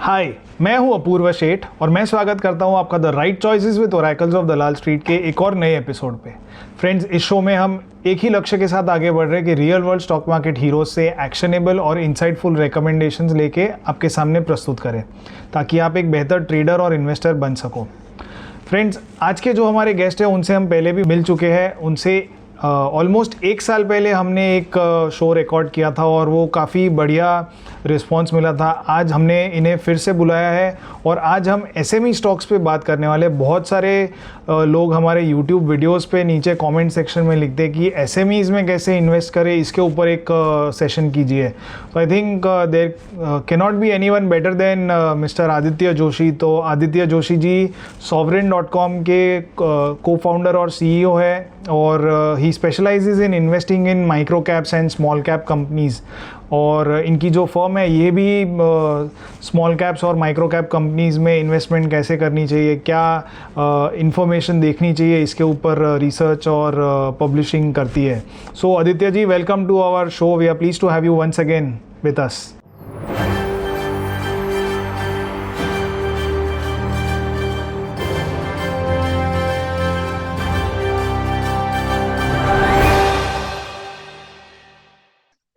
हाय, मैं हूं अपूर्व शेठ और मैं स्वागत करता हूं आपका the right choices with oracles of Dalal street के एक और नए एपिसोड पे। फ्रेंड्स, इस शो में हम एक ही लक्ष्य के साथ आगे बढ़ रहे हैं कि real world stock market heroes से एक्शनेबल और इंसाइटफुल रिकमेंडेशंस लेके आपके सामने प्रस्तुत करें ताकि आप एक बेहतर ट्रेडर और इन्वेस्टर बन सको। फ्रेंड्स, आज के जो हमारे गेस्ट हैं उनसे हम पहले भी मिल चुके हैं। उनसे ऑलमोस्ट एक साल पहले हमने एक शो रिकॉर्ड किया था और वो काफ़ी बढ़िया रिस्पांस मिला था। आज हमने इन्हें फिर से बुलाया है और आज हम एसएमई स्टॉक्स पे बात करने वाले। बहुत सारे लोग हमारे यूट्यूब वीडियोस पे नीचे कमेंट सेक्शन में लिखते हैं कि एसएमईज में कैसे इन्वेस्ट करें, इसके ऊपर एक सेशन कीजिए। तो I think there can not be anyone better than mister Aditya Joshi. तो आदित्य जोशी जी sovereign.com के को फाउंडर और सीईओ है और he specialises in investing in micro caps and small cap companies. और इनकी जो फर्म है ये भी स्मॉल कैप्स और माइक्रो कैप कंपनीज में इन्वेस्टमेंट कैसे करनी चाहिए, क्या इंफॉर्मेशन देखनी चाहिए, इसके ऊपर रिसर्च और पब्लिशिंग करती है। So Aditya ji, welcome to our show. We are pleased to have you once again with us.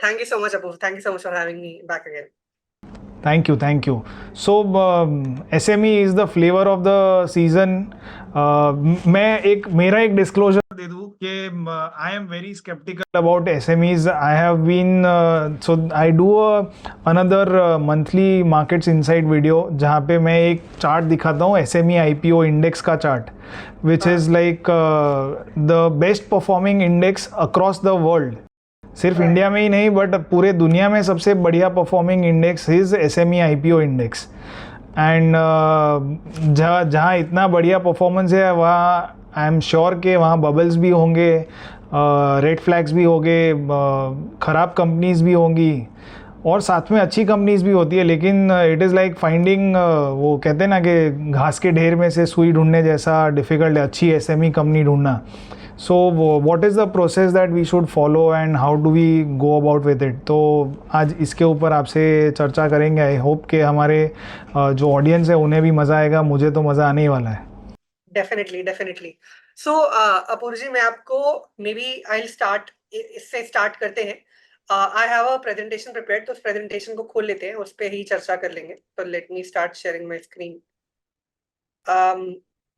Thank you so much, Apu. Thank you so much for having me back again. Thank you, thank you. So SME is the flavour of the season. मेरा एक disclosure दे दूँ कि I am very sceptical about SMEs. I have been so I do another monthly markets inside video जहाँ पे मैं एक chart दिखाता हूँ, SME IPO इंडेक्स का chart, which is like the best performing index across the world. सिर्फ India में ही नहीं बट पूरे दुनिया में सबसे बढ़िया performing index is SME IPO index. And जहाँ इतना बढ़िया परफॉर्मेंस है वहाँ आई एम श्योर कि वहाँ बबल्स भी होंगे, रेड फ्लैग्स भी होंगे, ख़राब कंपनीज भी होंगी और साथ में अच्छी कंपनीज भी होती है। लेकिन इट इज़ लाइक फाइंडिंग, वो कहते हैं ना कि घास के ढेर में से सुई ढूंढने जैसा डिफ़िकल्ट है अच्छी SME कंपनी ढूंढना। So what is the process that we should follow and how do we go about with it. तो आज इसके ऊपर आपसे चर्चा करेंगे। आई होप कि हमारे जो ऑडियंस है उन्हें भी मज़ा आएगा, मुझे तो मज़ा आने ही वाला है। डेफिनेटली। सो अपूर्व जी, मैं आपको मे बी आई स्टार्ट इससे स्टार्ट करते हैं। I have a presentation prepared, तो उस प्रेजेंटेशन को खोल लेते हैं, उस पर ही चर्चा कर लेंगे। तो let me start sharing my screen.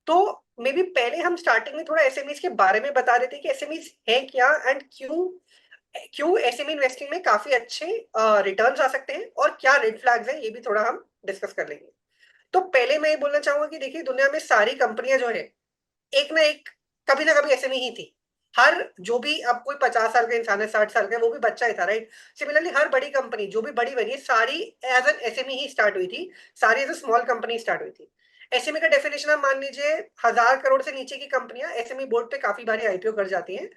तो मे बी पहले हम स्टार्टिंग में थोड़ा एसएमईज के बारे में बता देते हैं कि एसएमईज है क्या एंड क्यों एसएमई इन्वेस्टिंग में काफी अच्छे रिटर्न्स आ सकते हैं और क्या रेड फ्लैग्स हैं, ये भी थोड़ा हम डिस्कस कर लेंगे। तो पहले मैं ये बोलना चाहूंगा कि देखिए, दुनिया में सारी कंपनियां जो है एक ना एक कभी ना कभी एसएमई ही थी। हर जो भी, अब कोई 50 साल का इंसान है, 60 साल का है, वो भी बच्चा ही था, राइट। सिमिलरली हर बड़ी कंपनी जो भी बड़ी बनी है, सारी एज एन एसएमई ही स्टार्ट हुई थी, सारी as a small company start हुई थी। एसएमई का डेफिनेशन आप मान लीजिए, 1000 करोड़ से नीचे की कंपनियां एसएमई बोर्ड पे काफी बारी आईपीओ कर जाती हैं,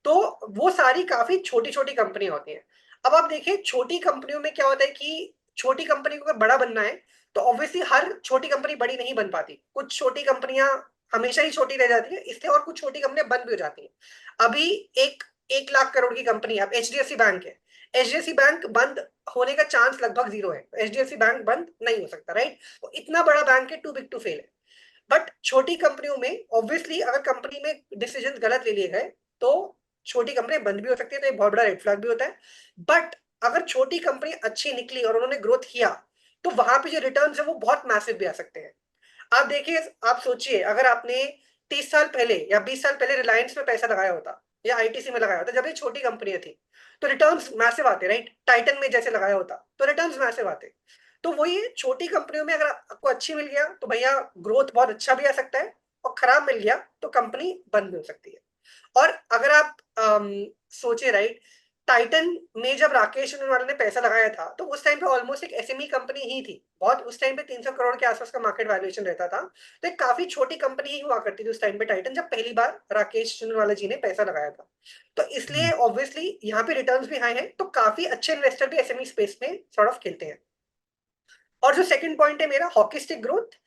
तो वो सारी काफी छोटी छोटी कंपनियां होती हैं। अब आप देखिए, छोटी कंपनियों में क्या होता है कि छोटी कंपनी को अगर बड़ा बनना है तो ऑब्वियसली हर छोटी कंपनी बड़ी नहीं बन पाती। कुछ छोटी कंपनियां हमेशा ही छोटी रह जाती है, इसलिए, और कुछ छोटी कंपनियां बंद भी हो जाती हैं। अभी एक 1 लाख करोड़ की कंपनी, अब एचडीएफसी बैंक है, एचडीएफसी बैंक बंद होने का चांस लगभग 0 है। एचडीएफसी बैंक बंद नहीं हो सकता, राइट। तो इतना बड़ा बैंक है, टू बिग टू फेल है। बट छोटी कंपनियों में ऑब्वियसली अगर कंपनी में डिसीजन गलत ले लिए गए तो छोटी कंपनी बंद भी हो सकती है, तो एक बहुत बड़ा रेड फ्लैग भी होता है। बट अगर छोटी कंपनी अच्छी निकली और उन्होंने ग्रोथ किया तो वहां पे जो रिटर्न्स है वो बहुत मैसिव भी आ सकते हैं। आप देखिए, आप सोचिए, अगर आपने 30 साल पहले या 20 साल पहले रिलायंस में पैसा लगाया होता या आईटीसी में लगाया होता, जब ये छोटी कंपनियां थी, तो रिटर्न्स मैसिव आते, राइट। टाइटन में जैसे लगाया होता तो रिटर्न्स मैसिव आते। तो वही छोटी कंपनियों में अगर आपको अच्छी मिल गया तो भैया ग्रोथ बहुत अच्छा भी आ सकता है, और खराब मिल गया तो कंपनी बंद भी हो सकती है। और अगर आप सोचे, राइट, टाइटन में जब राकेश वाले ने पैसा लगाया था तो उस टाइम पे ऑलमोस्ट एक एसएमई कंपनी ही थी, बहुत, उस टाइम पे 300 करोड़ के आसपास का मार्केट वैल्यूएशन रहता था। तो एक काफी छोटी कंपनी ही हुआ करती थी उस टाइम पे टाइटन, जब पहली बार राकेश वाला जी ने पैसा लगाया था। तो इसलिए ऑब्वियसली यहाँ पे रिटर्न्स भी हाई हैं, तो काफी अच्छे इन्वेस्टर भी एसएमई स्पेस में सॉर्ट ऑफ खेलते हैं। और जो सेकंड पॉइंट है मेरा, हॉकी स्टिक ग्रोथ।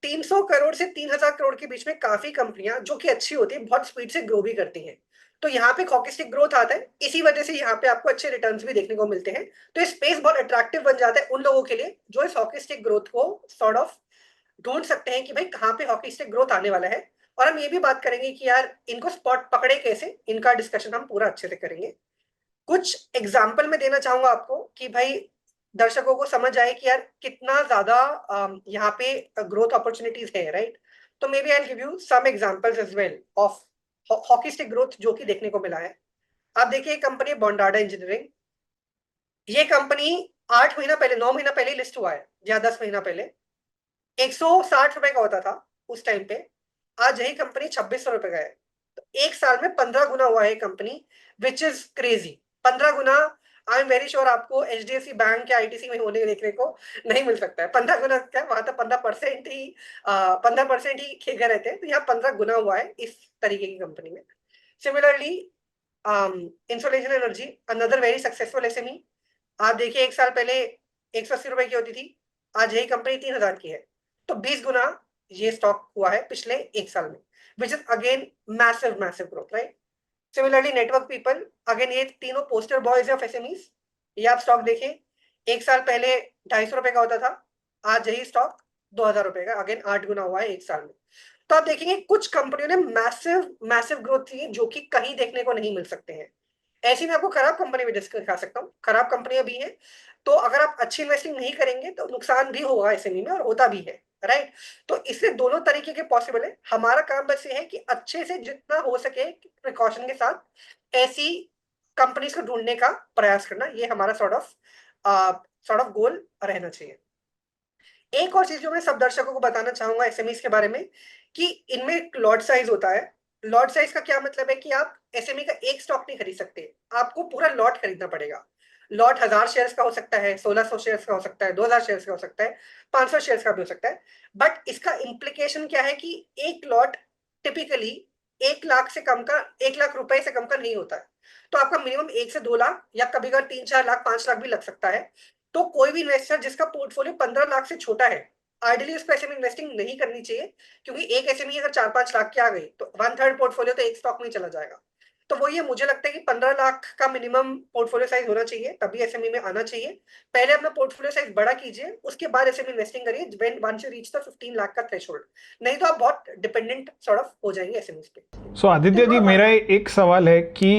300 करोड़ से 3000 करोड़ के बीच में काफी कंपनियां जो कि अच्छी होती है बहुत स्पीड से ग्रो भी करती हैं। तो यहाँ पे हॉकी स्टिक ग्रोथ आता है, इसी वजह से यहाँ पे आपको अच्छे रिटर्न्स भी देखने को मिलते हैं। तो ये स्पेस बहुत अट्रैक्टिव बन जाता है उन लोगों के लिए जो इस हॉकी स्टिक ग्रोथ को सॉर्ट ऑफ ढूंढ सकते हैं कि भाई कहाँ पे हॉकी स्टिक ग्रोथ आने वाला है। और हम ये भी बात करेंगे कि यार इनको स्पॉट पकड़े कैसे, इनका डिस्कशन हम पूरा अच्छे से करेंगे। कुछ एग्जाम्पल मैं देना चाहूंगा आपको कि भाई दर्शकों को समझ आए कि यार कितना ज्यादा यहाँ पे ग्रोथ अपॉर्चुनिटीज है, राइट। तो may be I give you some examples as well of hockey stick growth जो कि देखने को मिला है। आप देखिए कंपनी बॉन्डाडा इंजीनियरिंग, ये कंपनी 8 महीना पहले, 9 महीना पहले लिस्ट हुआ है या 10 महीना पहले, 160 रुपए का होता था उस टाइम पे। आज यही कंपनी 2600 रुपए का है। तो एक साल में 15 गुना हुआ है company, which is crazy. 15 Guna, I am very sure आपको HDFC बैंक या ITC में होने देखने को नहीं मिल सकता है। 15 गुना क्या, वहां तो 15% ही 15% ही खेगे रहते हैं, तो यहाँ 15 गुना हुआ है इस तरीके की कंपनी में। Similarly insolation energy, another very successful SME। आप देखिए एक साल पहले 180 रुपए की होती थी, आज यही कंपनी 3000 की है। तो 20 गुना ये स्टॉक हुआ है पिछले एक साल में, which is again massive massive growth, right. Similarly network people, again ये तीनों पोस्टर बॉयज ऑफ SMEs। ये आप स्टॉक देखिए, एक साल पहले 250 रुपए का होता था, आज यही स्टॉक 2000 रुपए का, अगेन 8 गुना हुआ है एक साल में। तो आप देखेंगे कुछ कंपनियों ने मैसिव मैसिव ग्रोथ की जो कि कहीं देखने को नहीं मिल सकते हैं। ऐसी मैं आपको खराब कंपनी भी दिखा सकता हूँ, खराब कंपनियां भी हैं। तो अगर आप अच्छी इन्वेस्टिंग नहीं करेंगे तो नुकसान भी होगा SME में, और होता भी है, राइट। तो इसलिए दोनों तरीके के पॉसिबल है। हमारा काम बस ये है कि अच्छे से जितना हो सके प्रिकॉशन के साथ ऐसी कंपनीज को ढूंढने का प्रयास करना, ये हमारा सॉर्ट ऑफ गोल रहना चाहिए। एक और चीज जो मैं सब दर्शकों को बताना चाहूंगा SMEs के बारे में, कि इनमें एक लॉट साइज होता है। लॉट साइज का क्या मतलब है कि आप SME का एक स्टॉक नहीं खरीद सकते, आपको पूरा लॉट खरीदना पड़ेगा। लॉट 1000 शेयर्स का हो सकता है, 1600 शेयर्स का हो सकता है, 2000 शेयर्स का हो सकता है, 500 शेयर्स का भी हो सकता है। बट इसका इम्प्लीकेशन क्या है कि एक लॉट टिपिकली 1 लाख से कम का, 1 लाख रुपए से कम का नहीं होता है। तो आपका मिनिमम 1 से 2 लाख या कभी कभी 3-4 लाख 5 लाख भी लग सकता है। तो कोई भी इन्वेस्टर जिसका पोर्टफोलियो 15 लाख से छोटा है, आइडियली उसको ऐसे में इन्वेस्टिंग नहीं करनी चाहिए, क्योंकि एक SME अगर 4-5 लाख की आ गई तो 1/3 पोर्टफोलियो तो एक स्टॉक में ही चला जाएगा। तो वो ये मुझे लगता है कि 15 लाख का मिनिमम पोर्टफोलियो साइज होना चाहिए, तभी SME में आना चाहिए। पहले अपना पोर्टफोलियो साइज बड़ा कीजिए, उसके बाद SME इन्वेस्टिंग करिए when once you reach the 15 lakh का थ्रेशोल्ड। नहीं तो आप बहुत डिपेंडेंट सॉर्ट ऑफ हो जाएंगे SMEs पे। सो आदित्य जी, मेरा एक सवाल है कि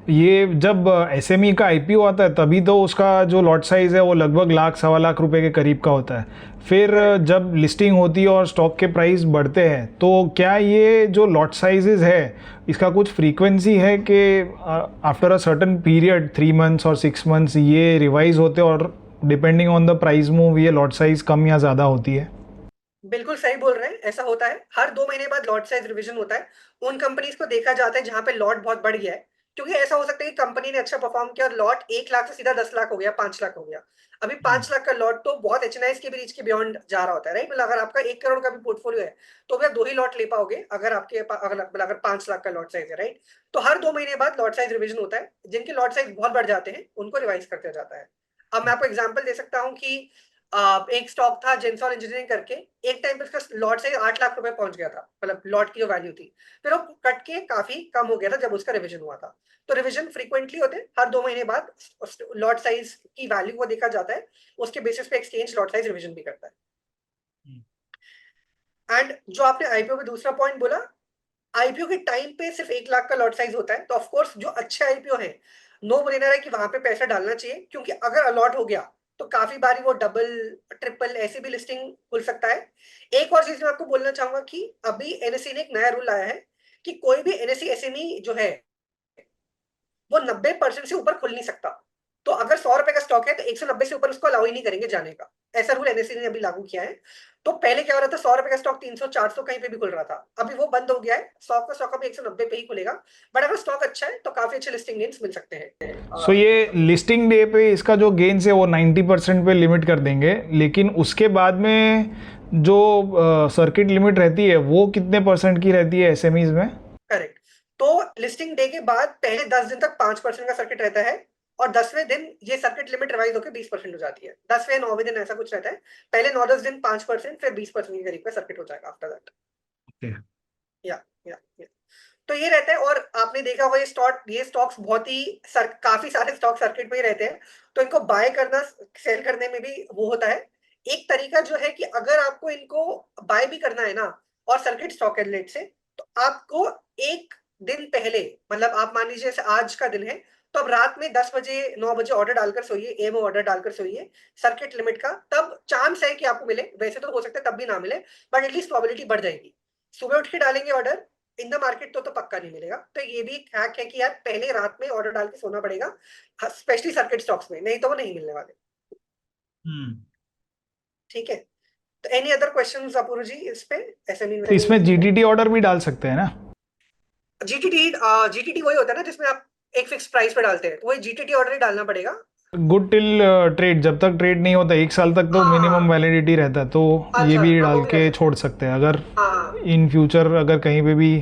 ये जब SME का IPO आता है तभी तो उसका जो लॉट साइज़ है वो लगभग लाख सवा लाख रुपए के करीब का होता है। फिर जब लिस्टिंग होती है और स्टॉक के प्राइस बढ़ते हैं तो क्या ये जो लॉट साइजेस है इसका कुछ फ्रीक्वेंसी है कि after a certain period 3 months और 6 मंथ्स ये रिवाइज होते हैं और depending on the price move ये लॉट साइज कम या ज़्यादा होती है? बिल्कुल सही बोल रहे हैं, ऐसा होता है। हर 2 महीने बाद लॉट साइज रिवीजन होता है। उन कंपनीज को देखा जाता है जहां पे लॉट बहुत बढ़ गया है, क्योंकि ऐसा हो सकता है कि कंपनी ने अच्छा परफॉर्म किया और लॉट 1 लाख से सीधा 10 लाख हो गया, 5 लाख हो गया। अभी 5 लाख का लॉट तो बहुत HNIs के भी रीच के बियॉन्ड जा रहा होता है, राइट। मतलब अगर आपका 1 करोड़ का भी पोर्टफोलियो है तो भी आप 2 ही लॉट ले पाओगे, अगर अगर 5 लाख का लॉट साइज है, राइट। तो हर 2 महीने बाद लॉट साइज रिवीजन होता है। जिनके लॉट साइज बहुत बढ़ जाते हैं उनको रिवाइज करते जाता है। अब मैं आपको एग्जाम्पल दे सकता हूँ कि एक स्टॉक था जेंसॉन इंजीनियरिंग करके, एक टाइम पे उसका लॉट से 8 लाख रुपए पहुंच गया था, मतलब लॉट की जो वैल्यू थी। फिर वो कट के काफी कम हो गया था जब उसका रिवीजन हुआ था। तो रिवीजन फ्रीक्वेंटली होते हैं, हर 2 महीने बाद लॉट साइज की वैल्यू को देखा जाता है, उसके बेसिस पे एक्सचेंज लॉट साइज रिवीजन भी करता है। एंड जो आपने IPO में दूसरा पॉइंट बोला, IPO के टाइम पे सिर्फ 1 लाख का लॉट साइज होता है, तो ऑफकोर्स जो अच्छे IPO है, नो ब्रेनर है कि वहां पे पैसा डालना चाहिए, क्योंकि अगर अलॉट हो गया तो काफी बारी वो डबल ट्रिपल ऐसी भी लिस्टिंग खुल सकता है। एक और चीज मैं आपको बोलना चाहूंगा कि अभी NSE ने एक नया रूल लाया है कि कोई भी NSE SME जो है वो 90% से ऊपर खुल नहीं सकता। तो अगर 100 रुपए का स्टॉक है तो 190 से ऊपर उसको अलाउ ही नहीं करेंगे जाने का। ऐसा रूल NSE ने अभी लागू किया है। तो पहले क्या हो रहा था, 100 रुपए का स्टॉक 300-400 कहीं पे भी खुल रहा था, अभी वो बंद हो गया है। स्टॉक अभी 190 पे ही खुलेगा। बट अगर स्टॉक अच्छा है तो काफी अच्छे लिस्टिंग गेन्स मिल सकते हैं। सो ये लिस्टिंग डे पे इसका जो गेन्स है वो 90% पे लिमिट कर देंगे, लेकिन उसके बाद में जो सर्किट लिमिट रहती है वो कितने परसेंट की रहती है SMEs में? करेक्ट। तो लिस्टिंग डे के बाद पहले 10 दिन तक 5% का सर्किट रहता है, और 10वें दिन ये सर्किट लिमिट रिवाइज होकर 20% हो जाती है। 10वें 9वें दिन ऐसा कुछ रहता है। पहले 9-10 दिन 5%, फिर 20% के करीब का सर्किट हो जाएगा आफ्टर दैट। Okay. या तो ये रहता है। और आपने देखा हुआ ये स्टॉक्स बहुत ही काफी सारे स्टॉक सर्किट में ही रहते हैं, तो इनको बाय करना सेल करने में भी वो होता है। एक तरीका जो है कि अगर आपको इनको बाय भी करना है ना और सर्किट स्टॉक एनालिट से, तो आपको एक दिन पहले, मतलब आप मान लीजिए जैसे आज का दिन है, तो अब रात में 10 बजे 9 बजे ऑर्डर डालकर सोइए, एमओ ऑर्डर डालकर सोइए सर्किट लिमिट का, तब चांस है कि आपको मिले। वैसे तो हो सकता है तब भी ना मिले, बट एटलीस्ट प्रोबेबिलिटी बढ़ जाएगी। सुबह उठ के डालेंगे ऑर्डर इन द मार्केट तो पक्का नहीं मिलेगा। तो ये भी एक हैक है कि यार पहले रात में ऑर्डर डाल के सोना पड़ेगा, स्पेशली सर्किट स्टॉक्स में, नहीं तो वो नहीं मिलने वाले। हम्म। ठीक है। तो एनी अदर क्वेश्चंस अपूर्व जी इस पे, एसएमई तो इसमें जीटीटी ऑर्डर भी डाल सकते हैं ना? जीटीटी? जीटीटी वही होता है ना जिसमें आप एक फिक्स प्राइस पे डालते हैं, तो वही जीटीटी ऑर्डर ही डालना पड़ेगा। गुड टिल ट्रेड, जब तक ट्रेड नहीं होता 1 साल तक तो मिनिमम हाँ। वैलिडिटी रहता है, तो ये अच्छा, भी हाँ वो डाल भी कर के सकते छोड़ हैं। सकते हैं। अगर हाँ इन फ्यूचर अगर कहीं पे भी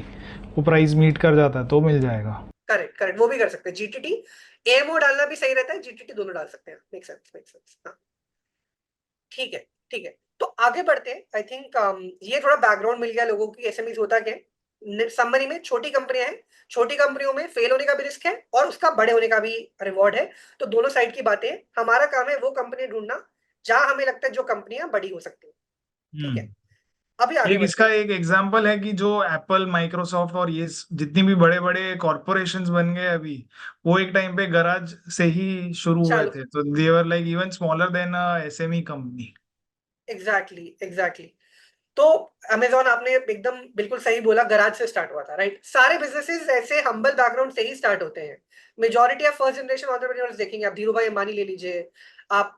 वो प्राइस मीट कर जाता है तो मिल जाएगा। करेक्ट करेक्ट, वो भी कर सकते हैं। जीटीटी एमओ डालना भी सही रहता है, जीटीटी दोनों डाल सकते हैं। Make sense make sense. हाँ ठीक है ठीक है। तो आगे बढ़ते हैं। आई थिंक ये थोड़ा बैकग्राउंड मिल गया लोगों की एसएमईज होता क्या है। समरी में छोटी कंपनियां हैं, छोटी कंपनियों में फेल होने का भी रिस्क है और उसका बड़े होने का भी रिवॉर्ड है। तो दोनों साइड की बातें हैं। हमारा काम है वो कंपनी ढूंढना जहां हमें लगता है जो कंपनियां बड़ी हो सकती हैं। ठीक है, हम्म। अभी आगे एक बढ़ते इसका हैं। एक एग्जांपल है कि जो एप्पल, माइक्रोसॉफ्ट और ये जितनी भी बड़े बड़े कॉरपोरेशंस बन गए अभी, वो एक टाइम पे गराज से ही शुरू हुए चलो, थे, तो देवर लाइक इवन स्मॉलर देन अ एसएमई कंपनी। Exactly exactly. तो अमेजॉन आपने एकदम बिल्कुल सही बोला, गराज से स्टार्ट हुआ था, राइट। सारे बिजनेसेस ऐसे हम्बल बैकग्राउंड से ही स्टार्ट होते हैं। Majority of first generation entrepreneurs देखेंगे आप, धीरूभाई अंबानी ले लीजिए, आप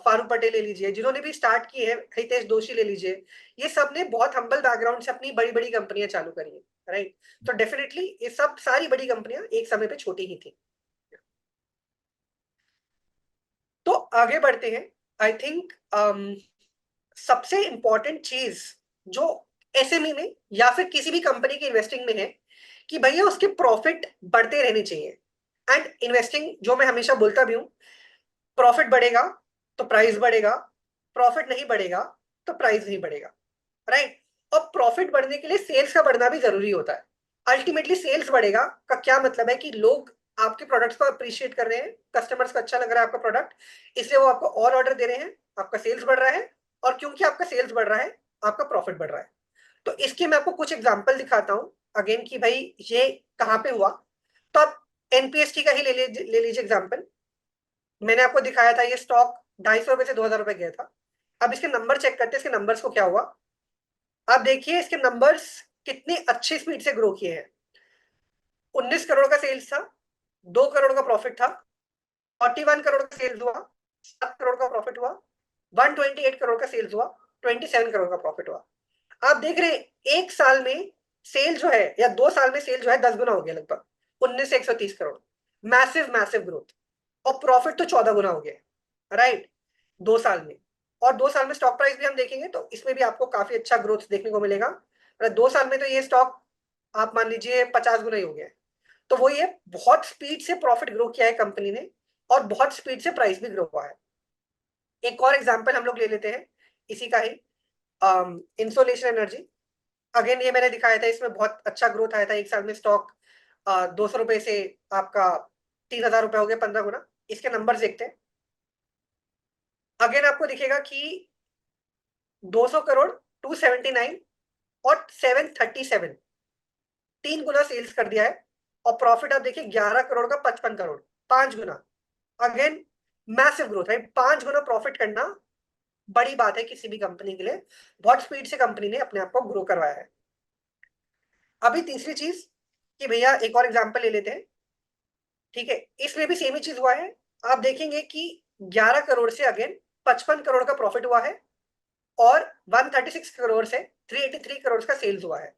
फारूक पटेल ले लीजिए, जिन्होंने भी स्टार्ट की है, हितेश दोषी ले लीजिए, ये सब ने बहुत हम्बल बैकग्राउंड से अपनी बड़ी बड़ी कंपनियां चालू करी है, राइट। तो डेफिनेटली ये सब सारी बड़ी कंपनियां एक समय पे छोटी ही थी। तो आगे बढ़ते हैं। आई थिंक सबसे इंपॉर्टेंट चीज जो एसएमई में या फिर किसी भी कंपनी की इन्वेस्टिंग में है, कि भैया उसके प्रॉफिट बढ़ते रहने चाहिए। एंड इन्वेस्टिंग जो मैं हमेशा बोलता भी हूं, प्रॉफिट बढ़ेगा तो प्राइस बढ़ेगा, प्रॉफिट नहीं बढ़ेगा तो प्राइस नहीं बढ़ेगा, राइट। और प्रॉफिट बढ़ने के लिए सेल्स का बढ़ना भी जरूरी होता है। अल्टीमेटली सेल्स बढ़ेगा का क्या मतलब है कि लोग आपके प्रोडक्ट्स को अप्रिशिएट कर रहे हैं, कस्टमर्स को अच्छा लग रहा है आपका प्रोडक्ट, इसलिए वो आपको और ऑर्डर दे रहे हैं, आपका सेल्स बढ़ रहा है। और क्योंकि आपका सेल्स बढ़ रहा है, आपका प्रॉफिट बढ़ रहा है। तो इसके मैं आपको कुछ एग्जांपल दिखाता हूं अगेन कि भाई ये कहां पे हुआ। तो आप एनपीएसटी का ही ले लीजिए एग्जांपल। मैंने आपको दिखाया था ये स्टॉक 250 रुपए से 2000 रुपए गया था। अब इसके नंबर चेक करते हैं, इसके नंबर्स को क्या हुआ। आप देखिए इसके नंबर्स कितनी अच्छी स्पीड से ग्रो किए हैं। 19 करोड़ का सेल्स था, 2 करोड़ का प्रॉफिट था, 41 करोड़ का सेल्स हुआ, 7 करोड़ का प्रॉफिट हुआ, 128 करोड़ का सेल्स हुआ, 27 करोड़ का प्रॉफिट हुआ। आप देख रहे हैं एक साल में सेल जो है, या 2 साल में सेल जो है 10 गुना हो गया लगभग, 19 से 130 करोड़। Massive massive growth. और प्रॉफिट तो 14 गुना हो गया, राइट, 2 साल में। और 2 साल में स्टॉक प्राइस भी हम देखेंगे तो इसमें भी आपको काफी अच्छा ग्रोथ देखने को मिलेगा। 2 साल में तो ये स्टॉक आप मान लीजिए 50 गुना ही हो गया है। तो वो ये बहुत स्पीड से प्रॉफिट ग्रो किया है कंपनी ने, और बहुत स्पीड से प्राइस भी ग्रो हुआ है। एक और एग्जांपल हम लोग ले लेते हैं इसी का ही, इंसोलेशन एनर्जी। अगेन ये मैंने दिखाया था, इसमें बहुत अच्छा ग्रोथ आया था एक साल में। स्टॉक 200 रुपए से आपका 3000 रुपए हो गए, 15 गुना। इसके नंबर देखते हैं। अगेन आपको दिखेगा कि 200 करोड़, 279 और 737, 3 गुना सेल्स कर दिया है। और प्रॉफिट आप देखिए 11 करोड़ का 55 करोड़, 5 गुना। अगेन मैसिव ग्रोथ है, 5 गुना प्रॉफिट करना बड़ी बात है किसी भी कंपनी के लिए। बहुत स्पीड से कंपनी ने अपने आप को ग्रो करवाया है। अभी तीसरी चीज कि भैया एक और एग्जांपल ले लेते हैं। ठीक है, इसमें भी सेम ही चीज हुआ है। आप देखेंगे कि 11 करोड़ से अगेन 55 करोड़ का प्रॉफिट हुआ है, और 136 करोड़ से 383 करोड़ का सेल्स हुआ है।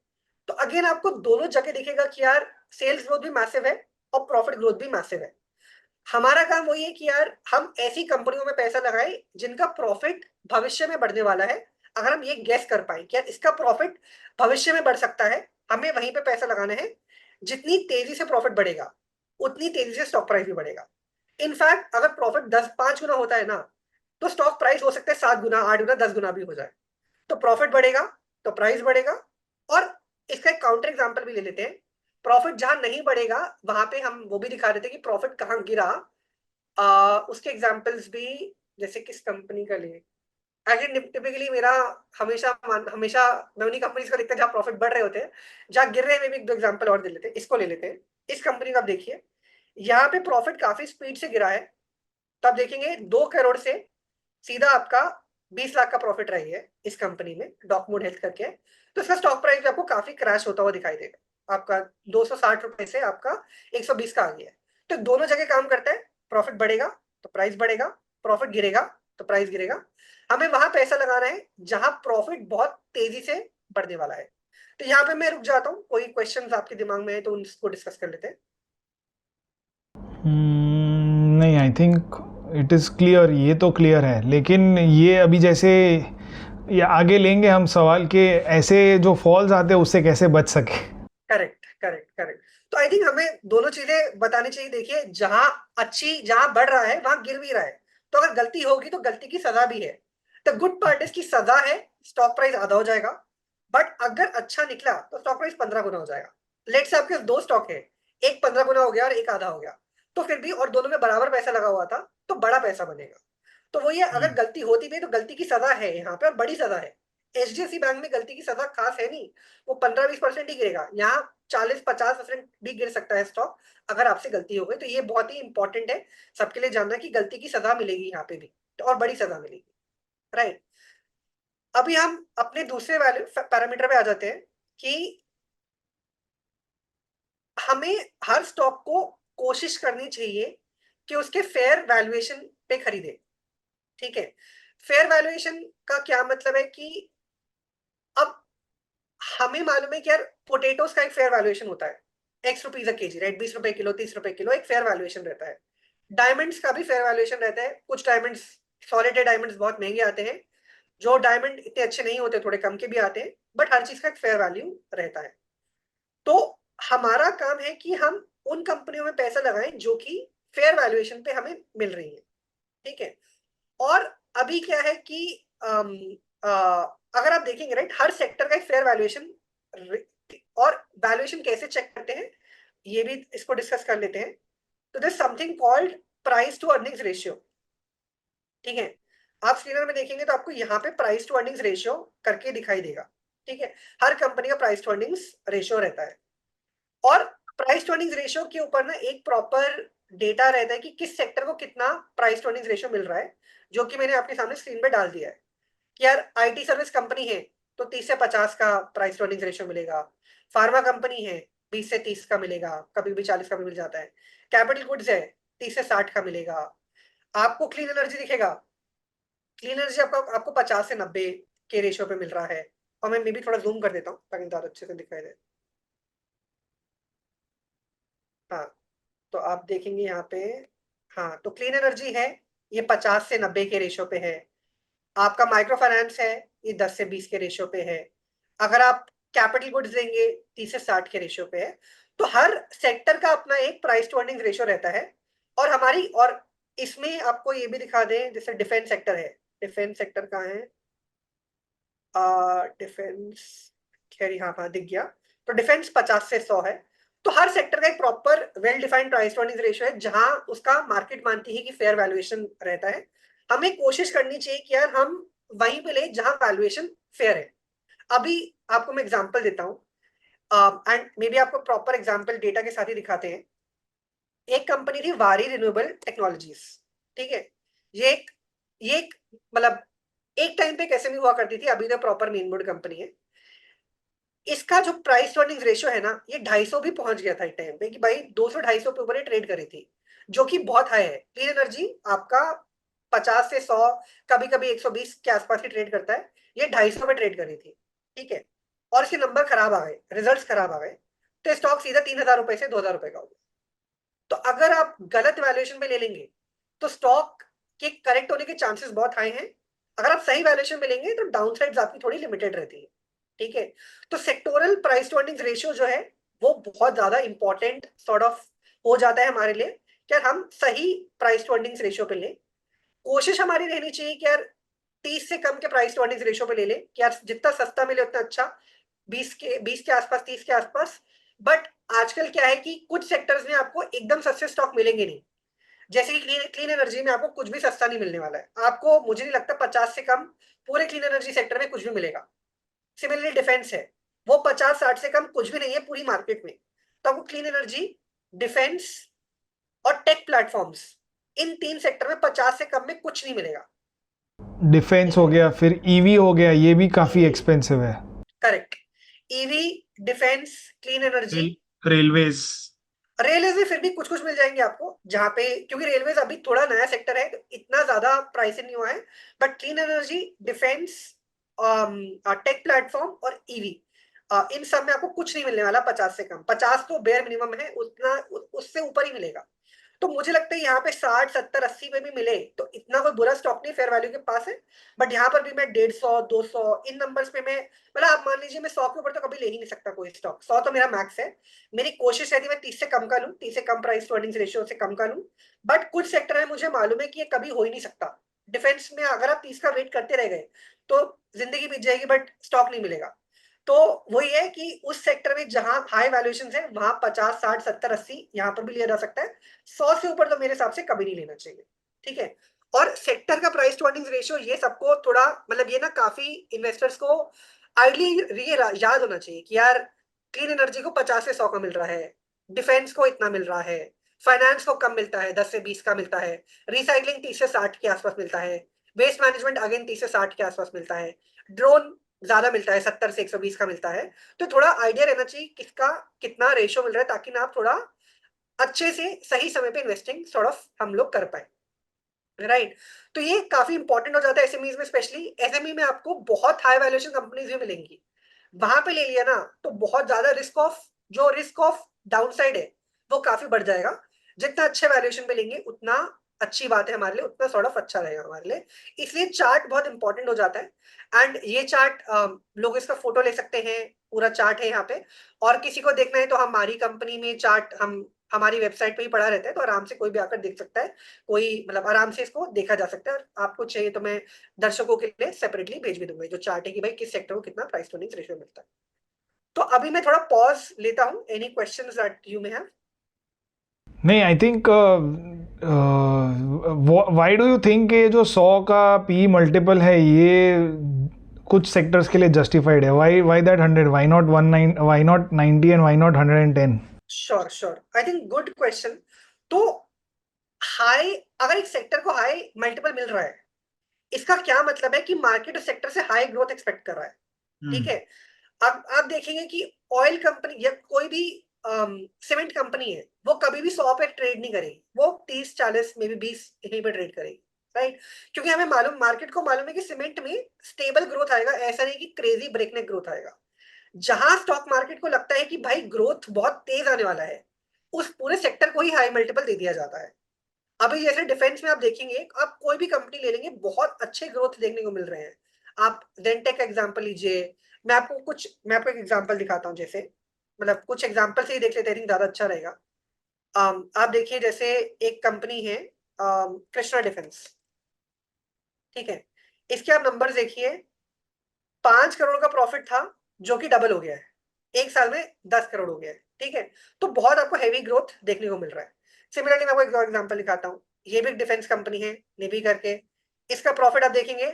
तो अगेन आपको दोनों जगह दिखेगा कि यार सेल्स ग्रोथ भी मैसिव है और प्रॉफिट ग्रोथ भी मैसिव है। हमारा काम वही है कि यार हम ऐसी कंपनियों में पैसा लगाएं जिनका प्रॉफिट भविष्य में बढ़ने वाला है। अगर हम ये गेस कर पाए कि यार इसका प्रॉफिट भविष्य में बढ़ सकता है, हमें वहीं पे पैसा लगाना है। जितनी तेजी से प्रॉफिट बढ़ेगा उतनी तेजी से स्टॉक प्राइस भी बढ़ेगा। इनफैक्ट अगर प्रॉफिट 10 5 गुना होता है ना, तो स्टॉक प्राइस हो सकता है 7 गुना 8 गुना 10 गुना भी हो जाए। तो प्रॉफिट बढ़ेगा तो प्राइस बढ़ेगा। और इसका एक काउंटर एग्जांपल भी ले लेते हैं। प्रॉफिट जहां नहीं बढ़ेगा वहां पे हम वो भी दिखा देते कि प्रॉफिट कहाँ गिरा। उसके एग्जांपल्स भी, जैसे किस कंपनी का लिए, एक्चुअली टिपिकली मेरा हमेशा मैं उन्हीं कंपनीज को देखता जहां प्रॉफिट बढ़ रहे होते हैं। जहां गिर रहे में भी एक दो एग्जांपल और दे लेते हैं। इसको ले लेते हैं, इस कंपनी का आप देखिए, यहाँ पे प्रॉफिट काफी स्पीड से गिरा है। तब देखेंगे 2 करोड़ से सीधा आपका 20 लाख का प्रॉफिट रही है इस कंपनी में, डॉकमोड हेल्थ करके है। तो इसका स्टॉक प्राइस भी आपको काफी क्रैश होता हुआ दिखाई देगा। आपका 260 रुपए से आपका 120 का आ गया है। तो दोनों जगह काम करता है, प्रॉफिट बढ़ेगा तो प्राइस बढ़ेगा, प्रॉफिट गिरेगा तो प्राइस गिरेगा। हमें वहां पैसा लगाना है जहां प्रॉफिट बहुत तेजी से बढ़ने वाला है। तो यहाँ पे मैं रुक जाता हूँ, कोई क्वेश्चंस आपके दिमाग में है तो उनको डिस्कस कर लेते हैं। नहीं, I think it is clear, ये तो क्लियर है, लेकिन ये अभी जैसे ये आगे लेंगे हम सवाल के ऐसे जो फॉल्स आते हैं उससे कैसे बच सके। Correct correct correct. तो आई थिंक हमें दोनों चीजें बतानी चाहिए। देखिए, जहां बढ़ रहा है वहां गिर भी रहा है। तो अगर गलती होगी तो गलती की सजा भी है। द गुड पार्ट इज की सजा है, स्टॉक प्राइस आधा हो जाएगा। बट अगर अच्छा निकला तो स्टॉक प्राइस 15 गुना हो जाएगा। लेट से आपके पास दो स्टॉक है, एक 15 गुना हो गया और एक आधा हो गया, तो फिर भी और दोनों में बराबर पैसा लगा हुआ था तो बड़ा पैसा बनेगा। तो वो ये, अगर गलती होती भी है तो गलती की सजा है यहाँ पे, और बड़ी सजा है। एचडीएफसी बैंक में गलती की सजा खास है नहीं, वो 15-20% ही गिरेगा। यहाँ 40-50% भी गिर सकता है स्टॉक अगर आपसे गलती हो गई। तो ये बहुत ही इंपॉर्टेंट है सबके लिए जानना कि गलती की सजा मिलेगी यहाँ पे भी, तो और बड़ी सजा मिलेगी। राइट। अभी हम अपने दूसरे वैल्यू पैरामीटर पे आ जाते हैं कि हमें हर स्टॉक को कोशिश करनी चाहिए कि उसके फेयर वैल्यूएशन पे खरीदे। ठीक है। फेयर वैल्यूएशन का क्या मतलब है कि अब हमें मालूम है कि यार पोटेटोस का एक फेयर वैल्यूएशन होता है, X रुपीज केजी, राइट, 20 रुपए किलो, 30 रुपए किलो, एक फेयर वैल्यूएशन रहता है। डायमंड्स का भी फेयर वैल्यूएशन रहता है। कुछ डायमंड्स, सॉलिड डायमंड्स बहुत महंगे आते हैं, जो डायमंड इतने अच्छे नहीं होते, थोड़े कम के भी आते हैं, बट हर चीज का एक फेयर वैल्यू रहता है। तो हमारा काम है कि हम उन कंपनियों में पैसा लगाएं जो कि फेयर वैल्यूएशन पे हमें मिल रही है। ठीक है। और अभी क्या है कि अगर आप देखेंगे, राइट, हर सेक्टर का एक फेयर वैल्यूएशन, और वैल्यूएशन कैसे चेक करते हैं ये भी इसको डिस्कस कर लेते हैं। तो this something called price to earnings ratio. ठीक है। आप स्क्रीनर में देखेंगे तो आपको यहाँ पे प्राइस टू अर्निंग्स रेशियो करके दिखाई देगा। ठीक है। हर कंपनी का प्राइस टू अर्निंग्स रेशियो रहता है, और प्राइस टू अर्निंग्स रेशियो के ऊपर ना एक प्रॉपर डेटा रहता है कि किस सेक्टर को कितना प्राइस टू अर्निंग्स रेशियो मिल रहा है, जो कि मैंने आपके सामने स्क्रीन पे डाल दिया है। कि यार आईटी सर्विस कंपनी है तो 30 से 50 का प्राइस टू अर्निंग्स रेशियो मिलेगा। फार्मा कंपनी है 20 से 30 का मिलेगा, कभी भी 40 का भी मिल जाता है। कैपिटल गुड्स है 30 से 60 का मिलेगा। आपको क्लीन एनर्जी दिखेगा, क्लीन एनर्जी आपको 50 से 90 के रेशियो पे मिल रहा है। और मैं भी थोड़ा जूम कर देता हूँ ताकि ज्यादा अच्छे से दिखाई दे। हाँ, तो आप देखेंगे यहाँ पे, हाँ, तो क्लीन एनर्जी है, ये 50 से 90 के रेशियो पे है। आपका माइक्रो फाइनेंस है, ये 10 से 20 के रेशियो पे है। अगर आप कैपिटल गुड्स देंगे 30 से 60 के रेशियो पे है। तो हर सेक्टर का अपना एक प्राइस टू अर्निंग रेशियो रहता है। और इसमें आपको ये भी दिखा दें, जैसे डिफेंस सेक्टर है, डिफेंस सेक्टर कहाँ है, डिफेंस, खैर हाँ हाँ दिख गया। तो डिफेंस 50 से 100 है। तो हर सेक्टर का एक proper well defined price to earning ratio है, जहां उसका मार्केट मानती है कि फेयर वैल्यूएशन रहता है। हमें कोशिश करनी चाहिए कि यार हम वहीं पे ले जहां वैल्यूएशन फेयर है। अभी आपको मैं एग्जांपल देता हूँ, एंड मे बी आपको प्रॉपर एग्जांपल डेटा के साथ ही दिखाते हैं। एक कंपनी थी वारी रिन्यूएबल टेक्नोलॉजीज। ठीक है। ये एक मतलब एक टाइम पे कैसे भी हुआ करती थी, अभी तो प्रॉपर मेन बोर्ड कंपनी है। इसका जो प्राइस टू अर्निंग्स रेशियो है ना, ये 250 भी पहुंच गया था एक टाइम पे, कि भाई 200-250 पे ऊपर ये ट्रेड करी थी, जो कि बहुत हाई है। क्लीन एनर्जी आपका 50 से 100, कभी कभी 120 के आसपास ही ट्रेड करता है, ये 250 पे ट्रेड करी थी। ठीक है। और इसके नंबर खराब आ गए, रिजल्ट खराब आ गए, तो स्टॉक सीधा 3000 रुपए से 2000 रुपए का हो गया। तो अगर आप गलत वैल्यूएशन पे ले लेंगे तो स्टॉक के करेक्ट होने के चांसेस बहुत हाई हैं। अगर आप सही वैल्यूएशन पे लेंगे तो डाउनसाइड्स आपकी थोड़ी लिमिटेड रहती है। ठीक है। तो sectoral price to earnings ratio जो है वो बहुत ज्यादा इंपॉर्टेंट सॉर्ट ऑफ हो जाता है हमारे लिए, कि हम सही प्राइस टू अर्निंग्स रेशियो पे लें। कोशिश हमारी रहनी चाहिए कि यार 30 से कम के प्राइस टू अर्निंग्स रेशियो पे ले लें, कि यार जितना सस्ता मिले उतना अच्छा। 20 के आसपास, 30 के आसपास, बट आजकल क्या है कि कुछ सेक्टर्स में आपको एकदम सस्ते स्टॉक मिलेंगे नहीं। जैसे कि क्लीन एनर्जी में आपको कुछ भी सस्ता नहीं मिलने वाला है, आपको मुझे नहीं लगता 50 से कम पूरे क्लीन एनर्जी सेक्टर में कुछ भी मिलेगा। सिमिलरली डिफेंस है, वो 50-60 से कम कुछ भी नहीं है पूरी मार्केट में। तो आपको क्लीन एनर्जी, डिफेंस और टेक प्लेटफॉर्म्स, इन तीन सेक्टर में 50 से कम में कुछ नहीं मिलेगा। डिफेंस हो गया, फिर ईवी हो गया, ये भी काफ़ी एक्सपेंसिव है। Correct. EV, defence, clean energy, railways. Railways में फिर भी कुछ कुछ मिल जाएंगे आपको, जहां पे क्योंकि रेलवेज अभी थोड़ा नया सेक्टर है, इतना ज्यादा प्राइस नहीं हुआ है। But clean energy, defence, take platform और ईवी, इन सब में आपको कुछ नहीं मिलने वाला 50 से कम। 50 तो बेयर मिनिमम है, उतना उससे ऊपर ही मिलेगा। तो मुझे लगता है यहाँ पे 60, 70, 80 में भी मिले तो इतना कोई बुरा स्टॉक नहीं, फेयर वैल्यू के पास है। बट यहाँ पर भी मैं 150, 200 इन नंबर्स पे मैं, मतलब आप मान लीजिए मैं 100 के ऊपर तो कभी ले ही नहीं सकता कोई स्टॉक। 100 तो मेरा मैक्स है। मेरी कोशिश रहती है मैं 30 से कम का लूं, 30 से कम प्राइस टू अर्निंग्स रेशियो से कम का लूं। बट कुछ सेक्टर है मुझे मालूम है कि ये कभी हो ही नहीं सकता। डिफेंस में अगर आप 30 का वेट करते रह गए तो जिंदगी बीत जाएगी, बट स्टॉक नहीं मिलेगा। तो वही है कि उस सेक्टर में जहां हाई वैल्यूएशन है वहां 50, 60, 70, 80 यहाँ पर भी लिया जा सकता है। 100 से ऊपर तो मेरे हिसाब से कभी नहीं लेना चाहिए। ठीक है। और सेक्टर का प्राइस टू अर्निंग्स रेशियो ये सबको थोड़ा, मतलब ये ना काफी इन्वेस्टर्स को आइडली ये याद होना चाहिए कि यार क्लीन एनर्जी को 50 से 100 का मिल रहा है, डिफेंस को इतना मिल रहा है, फाइनेंस को कम मिलता है, 10 से 20 का मिलता है, रिसाइकलिंग 30 से 60 के आसपास मिलता है, वेस्ट मैनेजमेंट अगेन 30 से 60 के आसपास मिलता है, ड्रोन ज्यादा मिलता है, 70 से 120 का मिलता है। तो थोड़ा आइडिया रहना चाहिए किसका कितना रेशियो मिल रहा है, ताकि ना आप थोड़ा अच्छे से सही समय पे इन्वेस्टिंग सॉर्ट ऑफ हम लोग कर पाए। राइट। तो ये काफी इंपॉर्टेंट हो जाता है एसएमईज में, स्पेशली एसएमई में आपको बहुत हाई वैल्यूएशन कंपनीज भी मिलेंगी। वहां पे ले लिया ना तो बहुत ज्यादा रिस्क ऑफ डाउनसाइड है वो काफी बढ़ जाएगा। जितना अच्छे वैल्यूएशन पे लेंगे उतना अच्छी बात है हमारे लिए, उतना सॉर्ट ऑफ अच्छा रहेगा हमारे लिए। इसलिए चार्ट बहुत इंपॉर्टेंट हो जाता है। एंड ये चार्ट लोग इसका फोटो ले सकते हैं, पूरा चार्ट है यहाँ पे। और किसी को देखना है तो हमारी कंपनी में चार्ट हम हमारी वेबसाइट पे ही पड़ा रहता है, तो आराम से कोई भी आकर देख सकता है। कोई मतलब आराम से इसको देखा जा सकता है। और आपको चाहिए तो मैं दर्शकों के लिए सेपरेटली भेज भी दूंगा जो चार्ट है कि भाई किस सेक्टर को कितना प्राइस टू अर्निंग्स रेशियो मिलता है। तो अभी मैं थोड़ा पॉज लेता हूँ, any questions that you may have. नहीं, I think why do you think ये जो 100 का पी मल्टीपल है ये कुछ सेक्टर्स के लिए जस्टिफाइड है? Why that 100? Why not 90 and why not 110? Sure sure, I think good question. तो हाई, अगर एक सेक्टर को हाई मल्टीपल मिल रहा है, इसका क्या मतलब है कि मार्केट उस सेक्टर से हाई ग्रोथ एक्सपेक्ट कर रहा है। ठीक है। अब आप देखेंगे कि ऑयल कंपनी या कोई भी सीमेंट कंपनी है, वो कभी भी 100 पे ट्रेड नहीं करेगी, वो 30, 40 में भी 20 यहीं पे ट्रेड करेगी। राइट। क्योंकि हमें मालूम, मार्केट को मालूम है कि सीमेंट में स्टेबल ग्रोथ आएगा, ऐसा नहीं कि क्रेजी ब्रेकनेक ग्रोथ आएगा। जहां स्टॉक मार्केट को लगता है कि भाई ग्रोथ बहुत तेज आने वाला है, उस पूरे सेक्टर को ही हाई मल्टीपल दे दिया जाता है। अभी जैसे डिफेंस में आप देखेंगे, आप कोई भी कंपनी ले लेंगे बहुत अच्छे ग्रोथ देखने को मिल रहे हैं। आप जेनटेक का एग्जांपल लीजिए। मैं आपको एक एग्जांपल दिखाता हूँ, जैसे मतलब कुछ एग्जांपल से ही देख लेते हैं, ज्यादा अच्छा रहेगा। आप देखिए जैसे एक कंपनी है कृष्णा डिफेंस। ठीक है। इसके आप नंबर देखिए, 5 करोड़ का प्रॉफिट था जो कि डबल हो गया है, एक साल में 10 करोड़ हो गया है। ठीक है। तो बहुत आपको हैवी ग्रोथ देखने को मिल रहा है। सिमिलरली मैं आपको एक और एग्जांपल दिखाता हूँ, ये भी एक डिफेंस कंपनी है, निभी करके। इसका प्रॉफिट आप देखेंगे,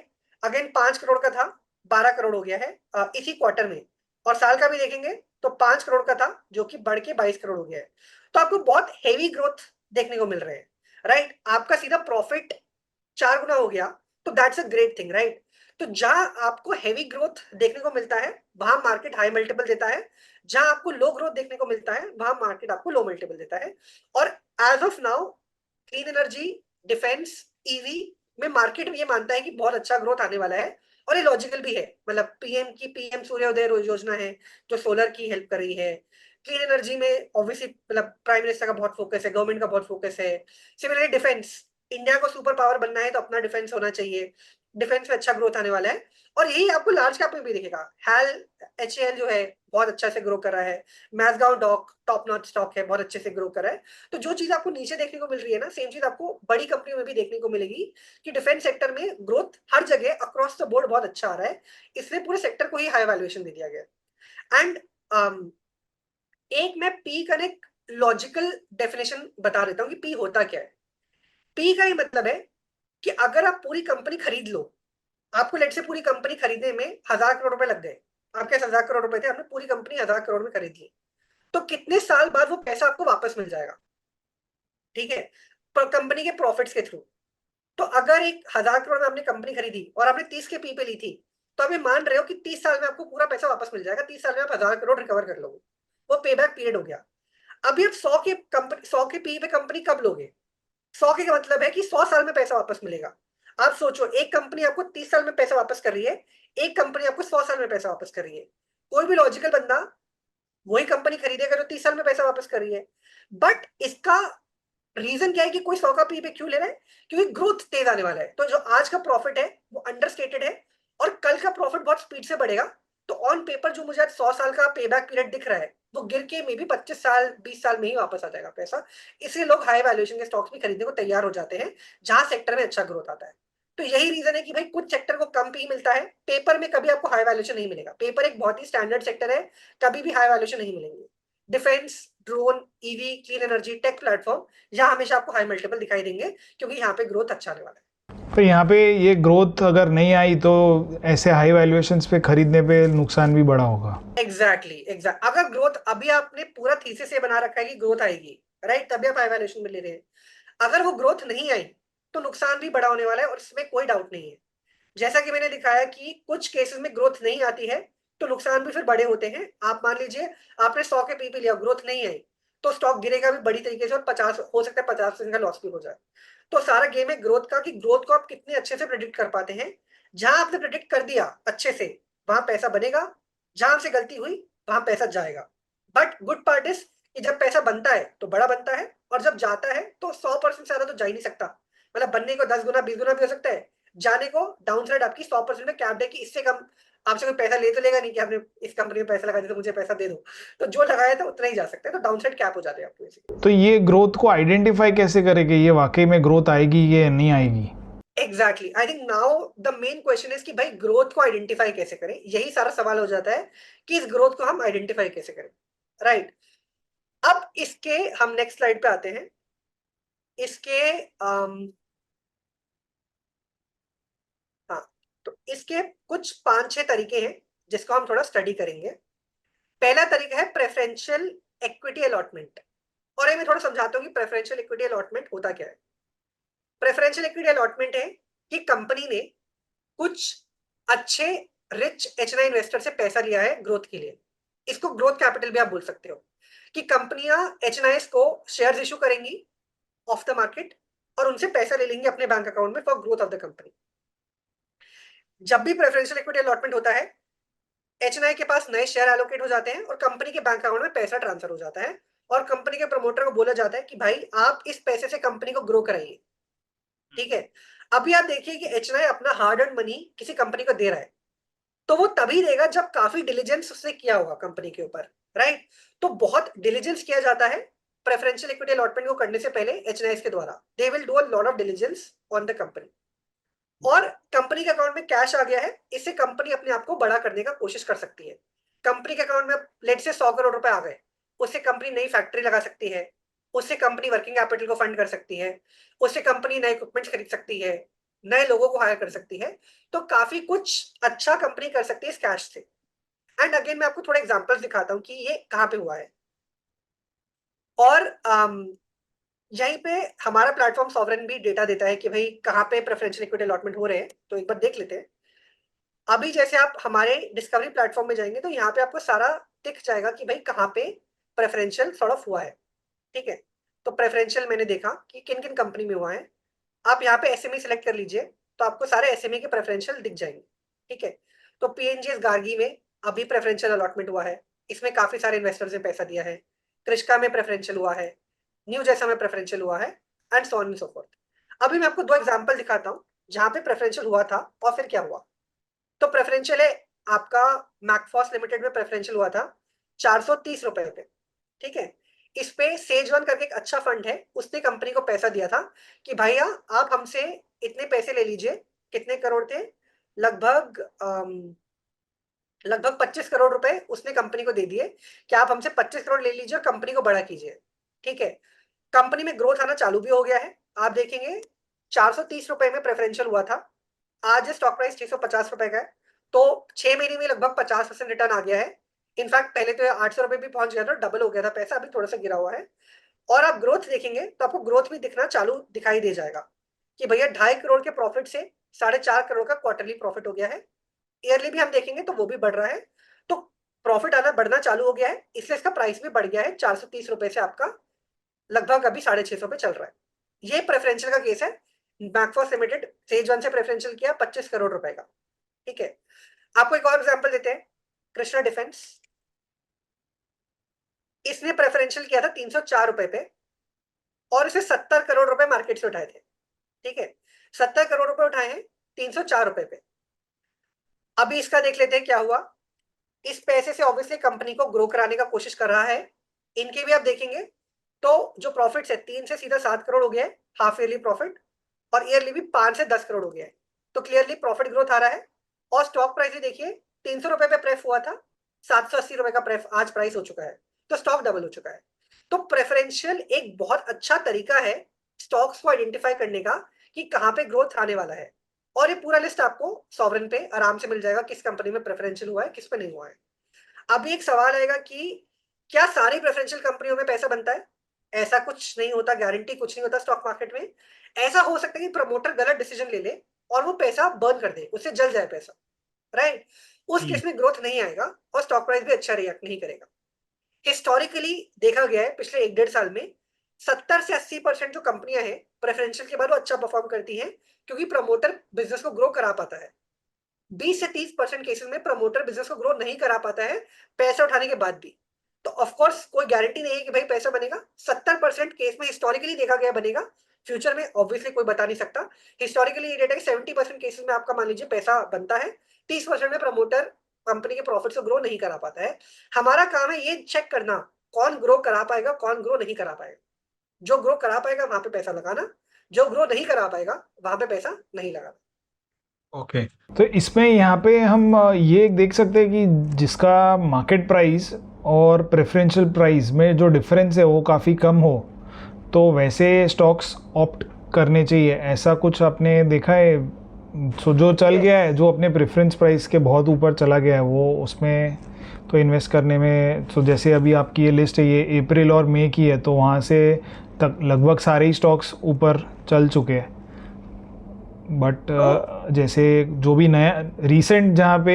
अगेन 5 करोड़ का था, 12 करोड़ हो गया है इसी क्वार्टर में। और साल का भी देखेंगे तो 5 करोड़ का था जो कि बढ़ के 22 करोड़ हो गया है। तो आपको बहुत हैवी ग्रोथ देखने को मिल रहे हैं। राइट। आपका सीधा प्रॉफिट 4 गुना हो गया, तो that's a great thing. Right. तो जहां आपको हैवी ग्रोथ देखने को मिलता है वहां मार्केट हाई मल्टीपल देता है, जहां आपको लो ग्रोथ देखने को मिलता है वहां मार्केट आपको लो मल्टीपल देता है। और as of now clean energy, defence, EV में मार्केट ये मानता है कि बहुत अच्छा ग्रोथ आने वाला है। और ये लॉजिकल भी है, मतलब पीएम सूर्योदय योजना है जो सोलर की हेल्प कर रही है। क्लीन एनर्जी में ऑब्वियसली मतलब प्राइम मिनिस्टर का बहुत फोकस है, गवर्नमेंट का बहुत फोकस है। सिमिलरली डिफेंस, इंडिया को सुपर पावर बनना है तो अपना डिफेंस होना चाहिए, डिफेंस में अच्छा ग्रोथ आने वाला है। और यही आपको लार्ज कैप में भी दिखेगा। हैल एचएएल जो है बहुत अच्छा से ग्रो कर रहा है। Mazagon dock top notch stock है, बहुत अच्छे से ग्रो कर रहा है। तो जो चीज आपको नीचे देखने को मिल रही है ना, सेम चीज आपको बड़ी कंपनियों में भी देखने को मिलेगी कि डिफेंस सेक्टर में ग्रोथ हर जगह अक्रॉस द बोर्ड बहुत अच्छा आ रहा है। इसलिए पूरे सेक्टर को ही हाई वैल्यूएशन दे दिया गया। एंड एक मैं पी का एक लॉजिकल डेफिनेशन बता देता हूँ कि पी होता क्या है। पी का ही मतलब है कि अगर आप पूरी कंपनी खरीद लो, आपको लेट से पूरी कंपनी खरीदने में 1,000 करोड़ रुपए लग गए, आपके 1,000 करोड़ रुपए थे, आपने पूरी कंपनी 1,000 करोड़ में खरीद ली, तो कितने साल बाद वो पैसा आपको वापस मिल जाएगा? ठीक है, पर कंपनी के प्रॉफिट्स के थ्रू। तो अगर एक 1,000 करोड़ में आपने कंपनी खरीदी और आपने 30 के पी पे ली थी, तो आप ये मान रहे हो कि 30 साल में आपको पूरा पैसा वापस मिल जाएगा, 30 साल में आप 1,000 करोड़ रिकवर कर लोगे। वो पे बैक पीरियड हो गया। अभी आप 100 के पी पे कंपनी कब लोगे? 100 का मतलब है कि 100 साल में पैसा वापस मिलेगा। आप सोचो, एक कंपनी आपको 30 साल में पैसा वापस कर रही है, एक कंपनी आपको 100 साल में पैसा वापस कर रही है। कोई भी लॉजिकल बंदा वही कंपनी खरीदेगा जो 30 साल में पैसा वापस कर रही है। बट इसका रीजन क्या है कि कोई 100 का पी पे क्यों ले रहा है? क्योंकि ग्रोथ तेज आने वाला है। तो जो आज का प्रॉफिट है वो अंडरस्टेटेड है और कल का प्रॉफिट बहुत स्पीड से बढ़ेगा। तो ऑन पेपर जो मुझे आज 100 साल का पे बैक पीरियड दिख रहा है, वो गिर के मे बी 25 साल 20 साल में ही वापस आ जाएगा पैसा। इसलिए लोग हाई वैल्यूएशन के स्टॉक्स भी खरीदने को तैयार हो जाते हैं जहां सेक्टर में अच्छा ग्रोथ आता है। तो यही रीजन है कि भाई कुछ सेक्टर को कम पी मिलता है, पेपर में कभी आपको हाई वैल्यूएशन नहीं मिलेगा। पेपर एक बहुत ही स्टैंडर्ड सेक्टर है, कभी भी हाई वैल्यूएशन नहीं मिलेंगे। Defence, drone, EV, clean energy, take platform, यहाँ हमेशा आपको हाई मल्टीपल दिखाई देंगे क्योंकि यहाँ पे ग्रोथ अच्छा आने वाला है। पर यहाँ पे ये ग्रोथ अगर नहीं आई तो ऐसे हाई वैल्यूएशंस पे खरीदने पे नुकसान भी बड़ा होगा। एग्जैक्ट अगर ग्रोथ अभी आपने पूरा थीसिस ये बना रखा है कि ग्रोथ आएगी, राइट, तभी आप हाई वैल्यूएशन में ले रहे हैं। अगर वो ग्रोथ नहीं आई तो नुकसान भी बड़ा होने वाला है और इसमें कोई डाउट नहीं है। जैसा कि मैंने दिखाया कि कुछ केसेस में ग्रोथ नहीं आती है तो नुकसान भी फिर बड़े होते हैं। आप मान लीजिए आपने 100 के पी पे लिया, ग्रोथ नहीं आई, तो स्टॉक गिरेगा भी बड़ी तरीके से और 50 हो सकता है 50% का लॉस भी हो जाए। तो सारा गेम है ग्रोथ का कि ग्रोथ को आप कितने अच्छे से प्रेडिक्ट कर पाते हैं। जहां आपने प्रेडिक्ट कर दिया अच्छे से, वहां पैसा बनेगा। जहां से गलती हुई वहां पैसा जाएगा। बट गुड पार्ट इज कि जब पैसा बनता है तो बड़ा बनता है, और जब जाता है तो 100% से ज्यादा तो जा ही नहीं सकता। मतलब बनने को 10 गुना 20 गुना भी हो सकता है, जाने को डाउन साइड आपकी 100% में कैप्ड है कि इससे कम आपसे कोई पैसा ले तो लेगा नहीं कि आपने इस कंपनी में पैसा लगा दिया तो मुझे पैसा दे दो। तो जो लगाया था उतना ही जा सकता है, तो डाउन साइड कैप हो जाते हैं आपको बेसिकली। तो ये ग्रोथ को आइडेंटिफाई कैसे करें कि ये वाकई में ग्रोथ आएगी ये नहीं आएगी? Exactly, I think now the main question is कि भाई ग्रोथ को आइडेंटिफाई कैसे करें। यही सारा सवाल हो जाता है कि इस ग्रोथ को हम आइडेंटिफाई कैसे करें, राइट। अब इसके हम नेक्स्ट स्लाइड पे आते हैं। इसके हाँ, तो इसके कुछ 5-6 तरीके हैं जिसको हम थोड़ा स्टडी करेंगे। पहला तरीका है प्रेफरेंशियल इक्विटी अलॉटमेंट। और ये मैं थोड़ा समझाता हूँ कि प्रेफरेंशियल इक्विटी अलॉटमेंट होता क्या है। प्रेफरेंशियल इक्विटी अलॉटमेंट है कि कंपनी ने कुछ अच्छे रिच एच इन्वेस्टर से पैसा लिया है ग्रोथ के लिए। इसको ग्रोथ कैपिटल भी आप बोल सकते हो कि कंपनियां एच को शेयर्स इशू करेंगी ऑफ द मार्केट और उनसे पैसा ले लेंगे अपने बैंक अकाउंट में for growth of the company. जब भी प्रेफरेंशियल इक्विटी अलॉटमेंट होता है, एच के पास नए शेयर एलोकेट हो जाते हैं और कंपनी के बैंक अकाउंट में पैसा ट्रांसफर हो जाता है और कंपनी के प्रमोटर को बोला जाता है कि भाई आप इस पैसे से कंपनी को ग्रो कराइए। ठीक है, अभी आप देखिए कि एच अपना हार्ड अर्न मनी किसी कंपनी को दे रहा है, तो वो तभी देगा जब काफी डिलीजेंस उसने किया होगा कंपनी के ऊपर, राइट। तो बहुत डिलीजेंस किया जाता है प्रेफरेंशियल इक्विटी अलॉटमेंट को करने से पहले एच के द्वारा। They will do a lot of diligence on the company. और कंपनी के अकाउंट में कैश आ गया है, इससे कंपनी अपने आप को बड़ा करने का कोशिश कर सकती है। कंपनी के अकाउंट में लेट से 100 करोड़ रुपए आ गए, उससे कंपनी नई फैक्ट्री लगा सकती है, उससे कंपनी वर्किंग कैपिटल को फंड कर सकती है, उससे कंपनी नए इक्विपमेंट खरीद सकती है, नए लोगों को हायर कर सकती है। तो काफी कुछ अच्छा कंपनी कर सकती है इस कैश से। एंड अगेन मैं आपको थोड़े एग्जांपल्स दिखाता हूँ कि ये कहाँ पे हुआ है। और यहीं पे हमारा प्लेटफॉर्म सॉवरेन भी डेटा देता है कि भाई कहाँ पे प्रेफरेंशियल इक्विटी अलॉटमेंट हो रहे हैं। तो एक बार देख लेते हैं। अभी जैसे आप हमारे डिस्कवरी प्लेटफॉर्म में जाएंगे तो यहाँ पे आपको सारा दिख जाएगा कि भाई कहाँ पे प्रेफरेंशियल सॉर्ट ऑफ हुआ है। ठीक है, तो प्रेफरेंशियल मैंने देखा कि किन किन कंपनी में हुआ है। आप यहाँ पे एसएमई सेलेक्ट कर लीजिए तो आपको सारे एसएमई के प्रेफरेंशियल दिख जाएंगे। ठीक है, तो पीएनजीएस गार्गी में अभी प्रेफरेंशियल अलॉटमेंट हुआ है, इसमें काफी सारे इन्वेस्टर्स ने पैसा दिया है। कृष्का में प्रेफरेंशियल हुआ है, न्यू जैसा में प्रेफरेंशियल हुआ है, and so on and so fourth. अभी मैं आपको दो एग्जांपल दिखाता हूँ जहां पे प्रेफरेंशियल हुआ था और फिर क्या हुआ। तो प्रेफरेंशियल है आपका मैकफॉस लिमिटेड में प्रेफरेंशियल हुआ था 430 रुपए पे। ठीक है, इस पे सेज वन करके एक अच्छा फंड है, उसने कंपनी को पैसा दिया था कि भैया आप हमसे इतने पैसे ले लीजिए। कितने करोड़ थे? लगभग लगभग 25 करोड़ रुपए उसने कंपनी को दे दिए कि आप हमसे 25 करोड़ ले लीजिए और कंपनी को बड़ा कीजिए। ठीक है, कंपनी में ग्रोथ आना चालू भी हो गया है। आप देखेंगे 430 रुपए में प्रेफरेंशियल हुआ था, आज स्टॉक प्राइस 650 रुपए का है। तो 6 महीने में लगभग 50% रिटर्न आ गया है। इनफैक्ट पहले तो 800 रुपए भी पहुंच गया था, डबल हो गया था पैसा, अभी थोड़ा सा गिरा हुआ है। और आप ग्रोथ देखेंगे तो आपको ग्रोथ भी दिखना चालू दिखाई दे जाएगा कि भैया 2.5 करोड़ के प्रॉफिट से 4.5 करोड़ का क्वार्टरली प्रॉफिट हो गया है। ईयरली भी हम देखेंगे तो वो भी बढ़ रहा है। तो प्रॉफिट आना बढ़ना चालू हो गया है, इसलिए इसका प्राइस भी बढ़ गया है। 430 रुपए से आपका लगभग अभी 650 पे चल रहा है। ये प्रेफरेंशियल का केस है। मैकफॉर्स लिमिटेड स्टेज 1 से प्रेफरेंशियल किया 25 करोड़ रुपए का। ठीक है, आपको एक और एग्जांपल देते हैं, कृष्णा डिफेंस। इसने प्रेफरेंशियल किया था 304 रुपए पे और इसे 70 करोड़ रुपए मार्केट से उठाए थे। ठीक है, 70 करोड़ रुपए उठाए हैं 304 रुपए पे। अभी इसका देख लेते हैं क्या हुआ। इस पैसे से ऑब्वियसली कंपनी को ग्रो कराने का कोशिश कर रहा है। इनके भी आप देखेंगे तो जो प्रॉफिट है 3 से सीधा 7 करोड़ हो गया है हाफ ईयरली प्रॉफिट, और ईयरली भी 5 से 10 करोड़ हो गया है। तो क्लियरली प्रॉफिट ग्रोथ आ रहा है। और स्टॉक प्राइस भी देखिए 300 रुपए पे प्रेफ हुआ था, 780 रुपए का प्रेफ आज प्राइस हो चुका है। तो स्टॉक डबल हो चुका है। तो प्रेफरेंशियल एक बहुत अच्छा तरीका है स्टॉक्स को आइडेंटिफाई करने का कि कहाँ पे ग्रोथ आने वाला है। और ये पूरा लिस्ट आपको सॉवरेन पे आराम से मिल जाएगा, किस कंपनी में प्रेफरेंशियल हुआ है किस पे नहीं हुआ है। अभी एक सवाल आएगा कि क्या सारी प्रेफरेंशियल कंपनियों में पैसा बनता है? ऐसा कुछ नहीं होता, गारंटी कुछ नहीं होता स्टॉक मार्केट में। ऐसा हो सकता है कि प्रमोटर गलत डिसीजन ले ले और वो पैसा बर्न कर दे, उससे जल जाए पैसा, राइट। उस केस में ग्रोथ नहीं आएगा और स्टॉक प्राइस भी अच्छा रिएक्ट नहीं करेगा। हिस्टोरिकली देखा गया है पिछले 1-1.5 साल में 70 से 80% जो कंपनियां हैं प्रेफरेंशियल के बाद वो अच्छा परफॉर्म करती हैं, क्योंकि प्रमोटर बिजनेस को ग्रो करा पाता है। 20 से 30% केसेस में प्रमोटर बिजनेस को ग्रो नहीं करा पाता है पैसा उठाने के बाद भी। तो ऑफ कोर्स कोई गारंटी नहीं है कि भाई पैसा बनेगा। 70% केस में हिस्टोरिकली देखा गया बनेगा, फ्यूचर में ऑब्वियसली कोई बता नहीं सकता। हिस्टोरिकली ये डेटा है 70% केसेस में आपका मान लीजिए पैसा बनता है, 30% में प्रमोटर कंपनी के प्रॉफिट को ग्रो नहीं करा पाता है। हमारा काम है ये चेक करना कौन ग्रो करा पाएगा कौन ग्रो नहीं करा पाएगा। जो ग्रो करा पाएगा वहां पे पैसा लगाना, जो ग्रो नहीं करा पाएगा वहां पे पैसा नहीं लगाना। ओके, तो इसमें यहाँ पे हम ये देख सकते हैं कि जिसका मार्केट प्राइस और प्रेफरेंशियल प्राइस में जो डिफरेंस है वो काफ़ी कम हो, तो वैसे स्टॉक्स ऑप्ट करने चाहिए, ऐसा कुछ आपने देखा है? सो जो चल गया है, जो अपने प्रेफरेंस प्राइस के बहुत ऊपर चला गया है, वो उसमें तो इन्वेस्ट करने में, तो जैसे अभी आपकी ये लिस्ट है ये अप्रैल और मई की है, तो वहाँ से तक लगभग सारे ही स्टॉक्स ऊपर चल चुके हैं। बट जैसे जो भी नया रिसेंट जहाँ पे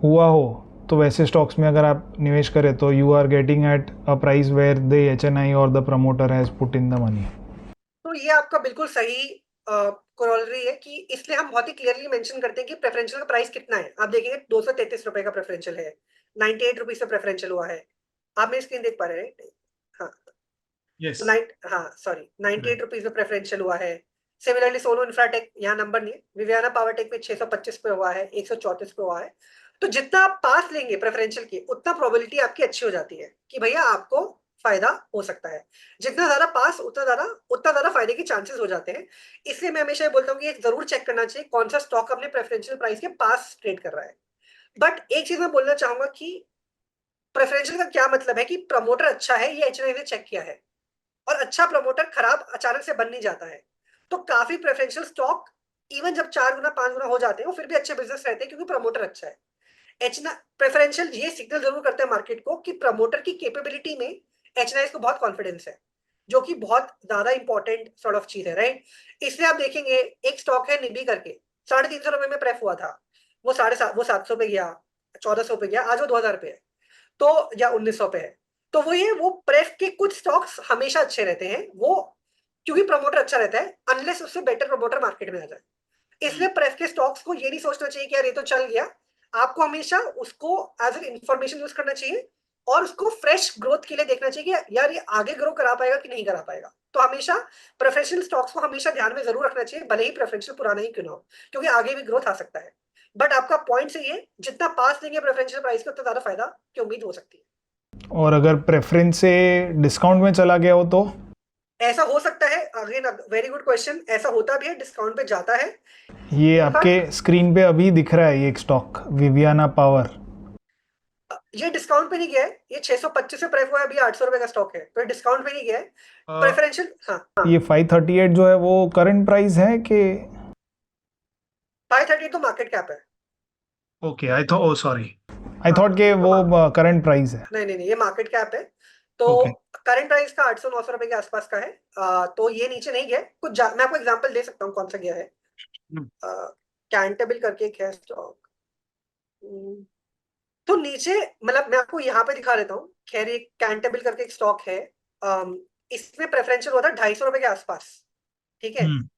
हुआ हो, तो वैसे स्टॉक्स में अगर आप निवेश करें तो you are getting at a price where the HNI और the promoter has put in the money. तो ये आपका बिल्कुल सही कोरोलरी है कि इसलिए हम बहुत ही क्लियरली मेंशन करते हैं कि प्रेफरेंशियल का प्राइस कितना है। आप देखेंगे 233 रुपए का प्रेफरेंशियल है, 98 रुपीज से प्रेफरेंशियल हुआ है। आप मेरी स्क्रीन देख पा रहे हैं? हाँ, यस। हाँ सॉरी, 98 रुपीज में प्रेफरेंशियल हुआ है। सिमिलरली सोलो इंफ्राटेक, यहाँ नंबर नहीं है, विवियाना पावरटेक में 625 पे हुआ है, 134 पे हुआ है। तो जितना आप पास लेंगे प्रेफरेंशियल की, उतना प्रोबेबिलिटी आपकी अच्छी हो जाती है कि भैया आपको फायदा हो सकता है। जितना ज्यादा पास उतना ज्यादा फायदे के चांसेस हो जाते हैं। इसलिए मैं हमेशा ये बोलता हूँ कि जरूर चेक करना चाहिए कौन सा स्टॉक अपने प्रेफरेंशियल प्राइस के पास ट्रेड कर रहा है। बट एक चीज मैं बोलना चाहूंगा कि प्रेफरेंशियल का क्या मतलब है कि प्रमोटर अच्छा है, ये HNI ने चेक किया है। और अच्छा प्रमोटर खराब अचानक से बन नहीं जाता है। तो काफी प्रेफरेंशियल स्टॉक इवन जब 4 गुना 5 गुना हो जाते हैं वो फिर भी अच्छे बिजनेस रहते हैं, क्योंकि प्रमोटर अच्छा है। एचना प्रेफरेंशियल ये सिग्नल जरूर करते हैं मार्केट को कि प्रमोटर की कैपेबिलिटी में HNI को बहुत कॉन्फिडेंस है, जो कि बहुत ज्यादा इंपॉर्टेंट सॉर्ट ऑफ चीज है, राइट। इसलिए आप देखेंगे एक स्टॉक है निबी करके, 350 रुपए में प्रेफ हुआ था, वो 750 पे गया, 1400 पे गया, आज वो 2000 पे है, तो या 1900 पे है। तो वो प्रेफ के कुछ स्टॉक्स हमेशा अच्छे रहते हैं, वो क्योंकि प्रमोटर अच्छा रहता है, अनलेस उससे बेटर प्रमोटर मार्केट में आ जाए। इसलिए प्रेफ के स्टॉक्स को ये नहीं सोचना चाहिए कि यार ये तो चल गया। आपको हमेशा उसको एज एन इंफॉर्मेशन यूज करना चाहिए और उसको फ्रेश ग्रोथ के लिए देखना चाहिए कि यार ये आगे ग्रो करा पाएगा कि नहीं करा पाएगा। तो हमेशा प्रेफरेंशियल स्टॉक्स को हमेशा ध्यान में जरूर रखना चाहिए, भले ही प्रेफरेंशियल पुराना ही क्यों ना हो, क्योंकि आगे भी ग्रोथ आ सकता है। बट आपका पॉइंट सही है, जितना पास लेंगे प्रेफरेंशियल प्राइस का उतना ज्यादा फायदा की उम्मीद हो सकती है। और अगर प्रेफरेंस से डिस्काउंट में चला गया हो तो? ऐसा हो सकता है, अगेन वेरी गुड क्वेश्चन, ऐसा होता भी है, डिस्काउंट पे जाता है। ये आपके स्क्रीन पे अभी दिख रहा है ये एक स्टॉक विवियाना पावर। ये डिस्काउंट पे नहीं गया है, ये 625 पे प्रेफ हुआ है, अभी 800 रुपए का स्टॉक है, तो ये डिस्काउंट पे नहीं गया है, प्रेफरेंशियल। हाँ, ये 538 जो है वो करंट प्राइस है कि? 530 तो मार्केट कैप है। Okay, I thought, oh sorry, I हाँ, थॉट के तो वो करंट प्राइस है। नहीं नहीं नहीं, ये मार्केट कैप है। तो ओके। करंट प्राइस का 800-900 रुपए के आसपास का है। तो ये नीचे नहीं गया है। मैं आपको एग्जांपल दे सकता हूँ कौन सा गया है। कैंटेबल करके एक है स्टॉक। तो नीचे, मतलब मैं आपको यहाँ पे दिखा देता हूँ। खैर, ये कैंटेबल करके एक स्टॉक है। इसमें प्रेफरेंशियल हुआ था 250 रुपए के आसपास। ठीक है, हम्म।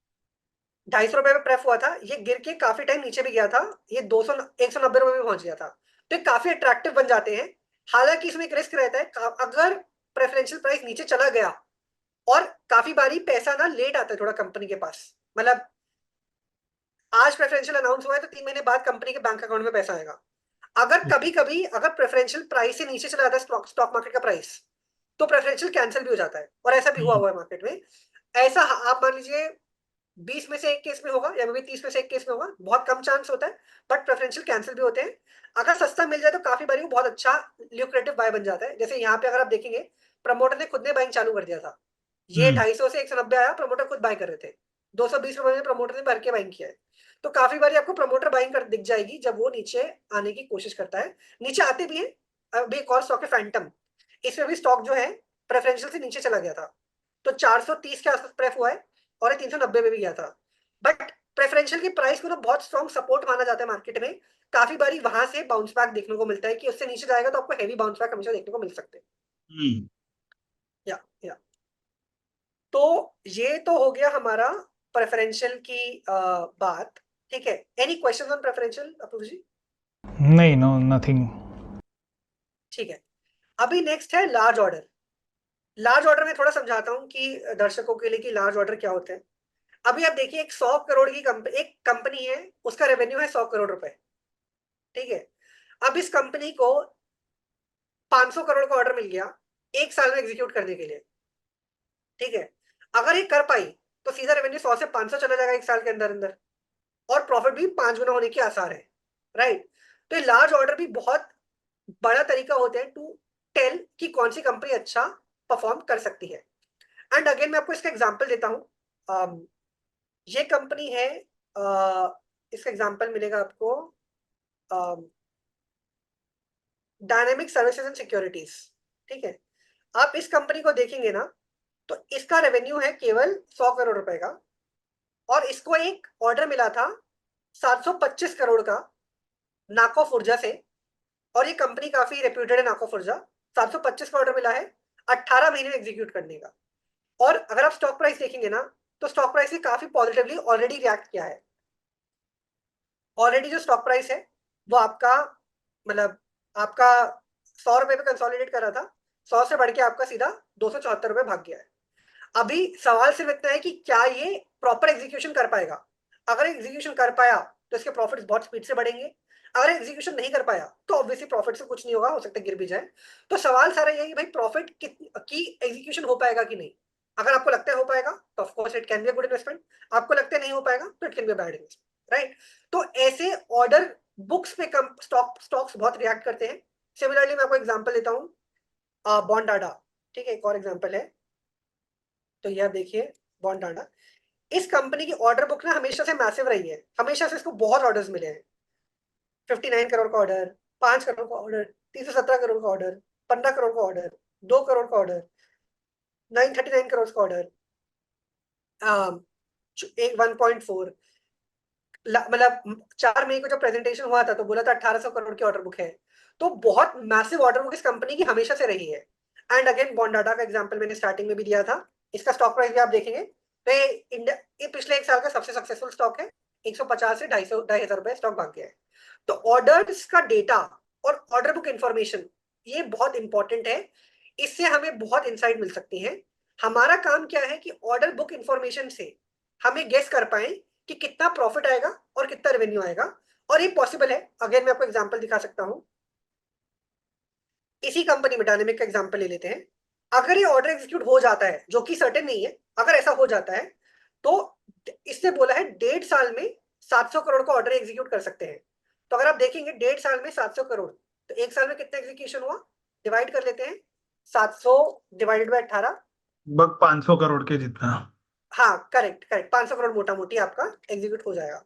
250 रुपए पे प्रेफ हुआ था, ये गिर के काफी टाइम नीचे भी गया था, ये 200 190 रुपए में पहुंच गया था। तो ये काफी अट्रैक्टिव बन जाते हैं। हालांकि इसमें एक रिस्क रहता है, अगर प्रेफरेंशियल प्राइस नीचे चला गया, और काफी बारी पैसा ना लेट आता है थोड़ा कंपनी के पास। मतलब आज प्रेफरेंशियल अनाउंस हुआ है तो 3 महीने बाद कंपनी के बैंक अकाउंट में पैसा आएगा। अगर कभी कभी अगर प्रेफरेंशियल प्राइस से नीचे चला जाता है स्टॉक मार्केट का प्राइस, तो प्रेफरेंशियल कैंसिल भी हो जाता है, और ऐसा भी हुआ है मार्केट में। ऐसा आप मान लीजिए 20 में से एक केस में होगा, या भी 30 में से एक केस में होगा, बहुत कम चांस होता है। बट प्रेफरेंशियल कैंसिल भी होते हैं। अगर सस्ता मिल जाए तो काफी बारी वो बहुत अच्छा ल्यूक्रेटिव बाय बन जाता है। जैसे यहाँ पे अगर आप देखेंगे, प्रमोटर ने खुद ने बाइंग चालू कर दिया था। ये 250 से 190 आया, प्रमोटर खुद बाय कर रहे थे। 220 रुपए में प्रमोटर ने भर के बाइंग किया है। तो काफी बारी आपको प्रमोटर बाइंग कर दिख जाएगी जब वो नीचे आने की कोशिश करता है। नीचे आते भी है। अभी एक और स्टॉक है फैंटम। इसमें भी स्टॉक जो है प्रेफरेंशियल से नीचे चला गया था, तो 430 के आसपास प्रेफ हुआ है, और ये 390 में भी गया था। बट प्रेफरेंशियल की प्राइस को ना बहुत स्ट्रॉन्ग सपोर्ट माना जाता है मार्केट में। काफी बारी वहां से बाउंस बैक देखने को मिलता है, कि उससे नीचे जाएगा तो आपको हैवी बाउंस बैक हमेशा देखने को मिल सकते हैं। हम्म। या तो ये तो हो गया हमारा प्रेफरेंशियल की बात। ठीक है, एनी क्वेश्चन ऑन प्रेफरेंशियल अपूर्व जी? नहीं, नो, नथिंग। ठीक है, अभी नेक्स्ट है लार्ज ऑर्डर। लार्ज ऑर्डर में थोड़ा समझाता हूँ कि दर्शकों के लिए कि लार्ज ऑर्डर क्या होते हैं। अभी आप देखिए, एक 100 करोड़ की एक कंपनी है, उसका रेवेन्यू है 100 करोड़ रुपए। ठीक है, अब इस कंपनी को 500 करोड़ का ऑर्डर मिल गया 1 साल में एग्जीक्यूट करने के लिए। ठीक है, अगर ये कर पाई तो सीधा रेवेन्यू 100 से 500 चला जाएगा 1 साल के अंदर अंदर, और प्रॉफिट भी 5 गुना होने के आसार है। राइट। तो ये लार्ज ऑर्डर भी बहुत बड़ा तरीका होता है टू टेल कि कौन सी कंपनी अच्छा परफॉर्म कर सकती है। एंड अगेन मैं आपको इसका एग्जांपल देता हूं। ये कंपनी है, इसका एग्जांपल मिलेगा आपको डायनेमिक सर्विसेज एंड सिक्योरिटीज। ठीक है, आप इस कंपनी को देखेंगे ना, तो इसका रेवेन्यू है केवल 100 करोड़ रुपए का, और इसको एक ऑर्डर मिला था 725 करोड़ का नाको फुर्जा से। और ये कंपनी काफी रेप्यूटेड है, नाको फुर्जा। 725 का ऑर्डर मिला है 18 महीने में एग्जीक्यूट करने का। और अगर आप स्टॉक प्राइस देखेंगे ना, तो स्टॉक प्राइस ने काफी पॉजिटिवली ऑलरेडी रिएक्ट किया है। ऑलरेडी जो स्टॉक प्राइस है वो आपका, मतलब आपका 100 रुपए पे कंसोलिडेट कर रहा था, 100 से बढ़ के आपका सीधा 274 रुपए भाग गया है। अभी सवाल सिर्फ इतना है कि क्या ये प्रॉपर एग्जीक्यूशन कर पाएगा। अगर एग्जीक्यूशन कर पाया तो इसके प्रॉफिट्स बहुत स्पीड से बढ़ेंगे। अगर एग्जीक्यूशन नहीं कर पाया तो ऑब्वियसली प्रॉफिट से कुछ नहीं होगा, हो सकता है गिर भी जाए। तो सवाल सारा ये है कि भाई प्रॉफिट की एग्जीक्यूशन हो पाएगा कि नहीं। अगर आपको लगता है हो पाएगा तो of course it can be a good investment. आपको लगता है नहीं हो पाएगा तो it can be a bad investment. Right. तो ऐसे ऑर्डर बुक्स पे कम स्टॉक्स बहुत रिएक्ट करते हैं। सिमिलरली मैं आपको एग्जांपल देता हूँ, बॉन्ड डाटा। ठीक है, एक और एग्जांपल है। तो ये आप देखिए, बॉन्ड डाटा। इस कंपनी की ऑर्डर बुक ना हमेशा से मैसिव रही है, हमेशा से इसको बहुत ऑर्डर्स मिले हैं। 59 करोड़ का ऑर्डर, 5 करोड़ का ऑर्डर, 317 करोड़ का ऑर्डर, 15 करोड़ का ऑर्डर, 2 करोड़ का ऑर्डर, 939 करोड़ का ऑर्डर, 1.4। मतलब 4 मई को जब प्रेजेंटेशन हुआ था तो बोला था 1800 करोड़ की ऑर्डर बुक है। तो बहुत मैसिव ऑर्डर बुक इस कंपनी की हमेशा से रही है। एंड अगेन बॉन्ड डाटा का एग्जांपल मैंने स्टार्टिंग में भी दिया था। इसका स्टॉक प्राइस भी आप देखेंगे तो ये इंडिया, ये पिछले 1 साल का सबसे सक्सेसफुल स्टॉक है। 150 से 250 रुपए स्टॉक भाग गया है। तो ऑर्डर्स का डेटा और ऑर्डर बुक इंफॉर्मेशन ये बहुत इंपॉर्टेंट है। इससे हमें बहुत इंसाइट मिल सकती है। हमारा काम क्या है कि ऑर्डर बुक इंफॉर्मेशन से हमें गेस कर पाए कि कितना प्रॉफिट आएगा और कितना रेवेन्यू आएगा। और ये पॉसिबल है। अगेन मैं आपको एग्जांपल दिखा सकता हूं। इसी कंपनी में डायनेमिक का एग्जांपल ले लेते हैं। अगर ये ऑर्डर एग्जीक्यूट हो जाता है, जो कि सर्टेन नहीं है, अगर ऐसा हो जाता है तो इसने बोला है 1.5 साल में 700 करोड़ का ऑर्डर एग्जीक्यूट कर सकते हैं। तो अगर आप देखेंगे 1.5 साल में 700 करोड़, तो एक साल में कितना एग्जीक्यूशन हुआ, डिवाइड कर लेते हैं, 700 डिवाइडेड बाय 18, लगभग 500 करोड़ के जितना। हाँ करेक्ट करेक्ट, 500 करोड़ मोटा मोटी आपका एग्जीक्यूट हो जाएगा।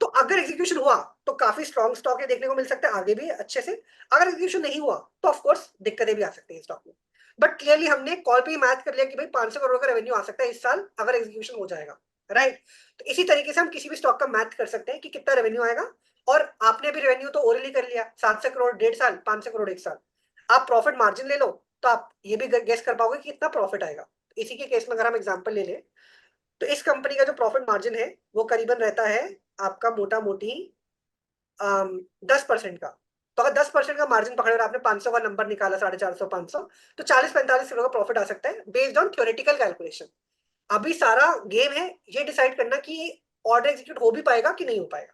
तो अगर एग्जीक्यूशन हुआ तो काफी स्ट्रॉन्ग स्टॉक है, देखने को मिल सकता है आगे भी अच्छे से। अगर एग्जीक्यूशन नहीं हुआ तो ऑफ कोर्स दिक्कतें भी आ सकती है स्टॉक में। बट क्लियरली हमने कॉल पे ही मैथ कर लिया कि भाई 500 करोड़ का रेवेन्यू आ सकता है इस साल अगर एग्जीक्यूशन हो जाएगा, राइट। तो इसी तरीके से हम किसी भी स्टॉक का मैथ कर सकते हैं कि कितना रेवेन्यू आएगा। और आपने भी रेवेन्यू तो ओरली कर लिया, 700 करोड़ 1.5 साल, 500 करोड़ 1 साल। आप प्रॉफिट मार्जिन ले लो तो आप ये भी गेस कर पाओगे कि कितना प्रॉफिट आएगा। इसी के केस में अगर हम एग्जांपल ले लें तो इस कंपनी का जो प्रॉफिट मार्जिन है वो करीबन रहता है आपका मोटा मोटी 10% का। तो अगर 10% का मार्जिन पकड़े और आपने 500 का नंबर निकाला, 450 500, तो 40-45 करोड़ का प्रॉफिट आ सकता है बेस्ड ऑन थ्योरेटिकल कैलकुलेशन। अभी सारा गेम है ये डिसाइड करना कि ऑर्डर एग्जीक्यूट हो भी पाएगा कि नहीं हो पाएगा,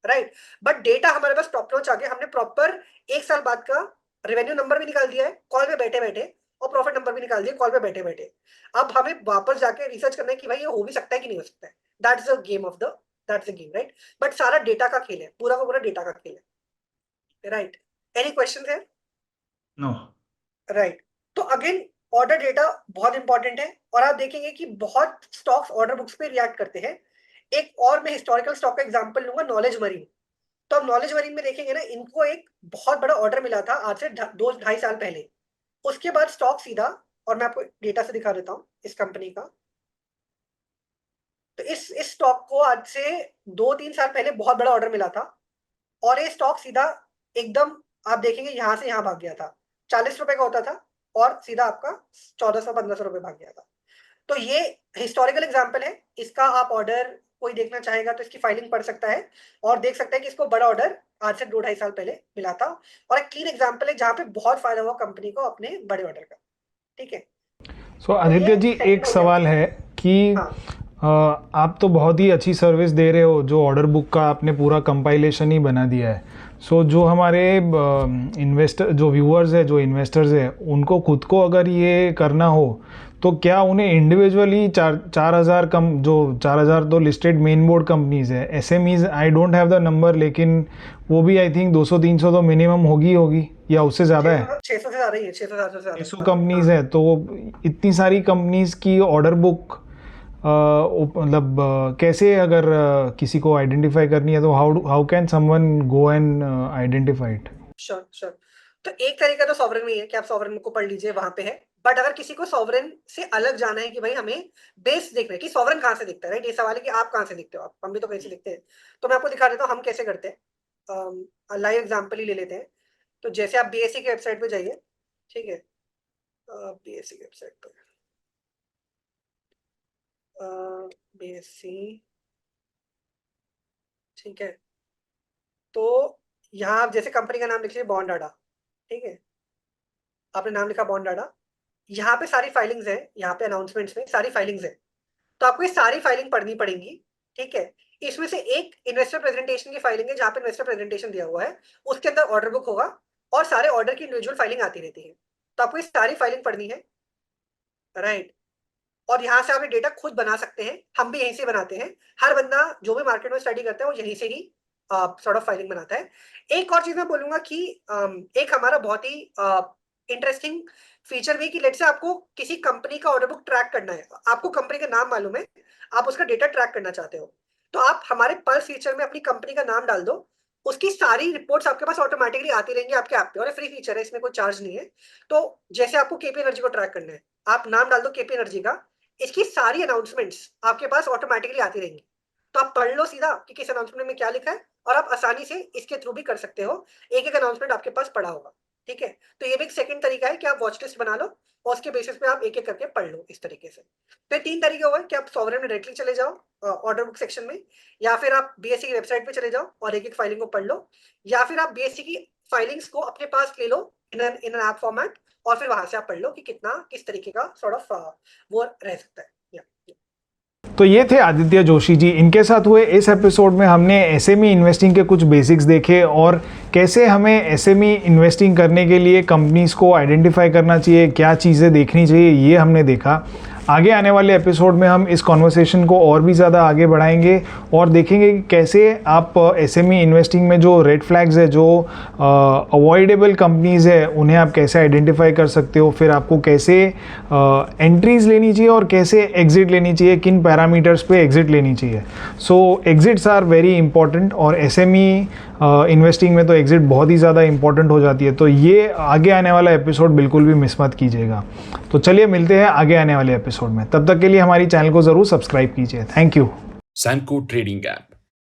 राइट। बट डेटा हमारे पास टॉप नॉच आ गया, हमने प्रॉपर एक साल बाद का रेवेन्यू नंबर भी निकाल दिया है कॉल पे बैठे बैठे, और प्रॉफिट नंबर भी निकाल दिया कॉल पे बैठे बैठे। अब हमें वापस जाके रिसर्च करना है कि भाई ये हो भी सकता है कि नहीं हो सकता है। That's the game of the, that's the game, right. But सारा डेटा का खेल है, पूरा का पूरा डेटा का खेल है, राइट। एनी क्वेश्चन है? नो। राइट। तो अगेन ऑर्डर डेटा बहुत इंपॉर्टेंट है, और आप देखेंगे कि बहुत स्टॉक्स ऑर्डर बुक्स पे रिएक्ट करते हैं। एक और मैं हिस्टोरिकल स्टॉक का एग्जांपल लूंगा, नॉलेज मरीन। तो अब नॉलेज मरीन में देखेंगे ना, इनको एक बहुत बड़ा ऑर्डर मिला था आज से 2-2.5 साल पहले। उसके बाद स्टॉक सीधा, और मैं आपको डेटा से दिखा देता हूं इस कंपनी का। तो इस स्टॉक को आज से 2-3 साल पहले बहुत बड़ा ऑर्डर मिला था, और ये स्टॉक सीधा एकदम आप देखेंगे यहां से यहां भाग गया था। 40 रुपए का होता था और सीधा आपका 1400-1500 रुपए भाग गया था। तो ये हिस्टोरिकल एग्जांपल है, इसका आप ऑर्डर कोई देखना चाहेगा तो इसकी फाइलिंग पढ़ सकता है और देख सकता है कि इसको बड़ा ऑर्डर आज से 2-2.5 साल पहले मिला था। और एक क्लीन एग्जांपल है जहां पे बहुत फायदा हुआ कंपनी को अपने बड़े ऑर्डर का, ठीक है। सो आदित्य जी, एक सवाल है कि हाँ आप तो बहुत ही अच्छी सर्विस दे रहे हो, जो ऑर्डर बुक का आपने पूरा कंपाइलेशन ही बना दिया है। सो जो हमारे इन्वेस्टर, जो व्यूअर्स है, जो इन्वेस्टर्स है, उनको खुद को अगर ये करना हो तो क्या उन्हें इंडिविजुअली 4,000 कम, जो 4,000 तो लिस्टेड मेन बोर्ड कंपनीज है, SMEs I don't have the number, लेकिन वो भी आई थिंक 200-300 तो मिनिमम होगी या उससे ज़्यादा है? 600 से ज्यादा ही है, 600-700 से ज्यादा 600 कंपनीज है, तो इतनी सारी कंपनीज की ऑर्डर बुक मतलब कैसे, अगर किसी को आइडेंटिफाई करनी है तो how can someone go and identify it? Sure sure. तो एक तरीका तो सॉवरेन में ही है कि आप सॉवरेन को पढ़ लीजिए, वहां पे है। बट अगर किसी को सॉवरेन से अलग जाना है कि भाई हमें बेस देखना है कि सॉवरेन कहाँ से दिखता है, राइट। ये सवाल है कि आप कहाँ से दिखते हो, आप, हम भी तो कहीं से दिखते हैं। तो मैं आपको दिखा देता हूँ हम कैसे करते हैं। लाइव एग्जाम्पल ही ले लेते हैं। तो जैसे आप बीएससी की वेबसाइट पे जाइए, ठीक है, बीएससी की वेबसाइट पे, बीएससी, ठीक है। तो यहाँ आप जैसे कंपनी का नाम लिख लीजिए बॉन्ड डाटा, ठीक है। आपने नाम लिखा बॉन्ड डाटा, यहाँ पे सारी फाइलिंग्स है, यहाँ पे अनाउंसमेंट्स में सारी फाइलिंग्स है। तो आपको ये सारी फाइलिंग पढ़नी पड़ेंगी, ठीक है। इसमें से एक इन्वेस्टर प्रेजेंटेशन की फाइलिंग है, जहाँ पे इन्वेस्टर प्रेजेंटेशन दिया हुआ है, उसके अंदर ऑर्डर बुक होगा और सारे ऑर्डर की इंडिविजुअल फाइलिंग आती रहती है। तो आपको ये सारी फाइलिंग पढ़नी है, राइट। और यहाँ से आप ये डेटा खुद बना सकते हैं, हम भी यहीं से बनाते हैं। हर बंदा जो भी मार्केट में स्टडी करता है वो यहीं से ही सॉर्ट ऑफ फाइलिंग बनाता है। एक और चीज मैं बोलूंगा कि एक हमारा बहुत ही इंटरेस्टिंग फीचर भी कि लेट से आपको किसी कंपनी का ऑर्डर बुक ट्रैक करना है, आपको कंपनी का नाम मालूम है, आप उसका डेटा ट्रैक करना चाहते हो, तो आप हमारे पल्स फीचर में अपनी कंपनी का नाम डाल दो, उसकी सारी रिपोर्ट्स आपके पास ऑटोमेटिकली आती रहेंगी आपके ऐप पे, और फ्री फीचर है, इसमें कोई चार्ज नहीं है। तो जैसे आपको केपी एनर्जी को ट्रैक करना है, आप नाम डाल दो केपी एनर्जी का, इसकी सारी अनाउंसमेंट्स आपके पास ऑटोमेटिकली आती रहेंगी। तो आप पढ़ लो सीधा कि किस अनाउंसमेंट में क्या लिखा है, और आप आसानी से इसके थ्रू भी कर सकते हो, एक एक अनाउंसमेंट आपके पास पढ़ा होगा, ठीक है। तो ये भी एक सेकंड तरीका है कि आप वॉच लिस्ट बना लो और उसके बेसिस पे आप एक एक करके पढ़ लो इस तरीके से। तो ये 3 तरीके हुए कि आप सॉवरेन में डायरेक्टली चले जाओ ऑर्डर बुक सेक्शन में, या फिर आप बीएससी की वेबसाइट पे चले जाओ और एक एक फाइलिंग को पढ़ लो, या फिर आप बीएससी की फाइलिंग्स को अपने पास ले लो इन एन ऐप फॉर्मेट, और फिर वहां से आप पढ़ लो कि कितना किस तरीके का सॉर्ट ऑफ वो रह सकता है। तो ये थे आदित्य जोशी जी। इनके साथ हुए इस एपिसोड में हमने एसएमई इन्वेस्टिंग के कुछ बेसिक्स देखे और कैसे हमें एसएमई इन्वेस्टिंग करने के लिए कंपनीज को आइडेंटिफाई करना चाहिए, क्या चीज़ें देखनी चाहिए, ये हमने देखा। आगे आने वाले एपिसोड में हम इस कॉन्वर्सेशन को और भी ज़्यादा आगे बढ़ाएंगे और देखेंगे कि कैसे आप एसएमई इन्वेस्टिंग में जो रेड फ्लैग्स है, जो अवॉइडेबल कंपनीज़ है, उन्हें आप कैसे आइडेंटिफाई कर सकते हो, फिर आपको कैसे एंट्रीज लेनी चाहिए और कैसे एग्जिट लेनी चाहिए, किन पैरामीटर्स पे एग्जिट लेनी चाहिए। सो एग्जिट्स आर वेरी इंपॉर्टेंट और एसएमई इन्वेस्टिंग में तो एग्जिट बहुत ही ज़्यादा इंपॉर्टेंट हो जाती है। तो ये आगे आने वाला एपिसोड बिल्कुल भी मिस मत कीजिएगा। तो चलिए मिलते हैं आगे आने वाले एपिसोड में, तब तक के लिए हमारी चैनल को ज़रूर सब्सक्राइब कीजिए। Thank you. Samco trading app,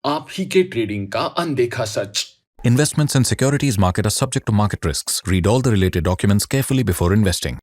आप ही के ट्रेडिंग का अनदेखा सच। Investments and securities market are subject to market risks. Read all the related documents carefully before investing.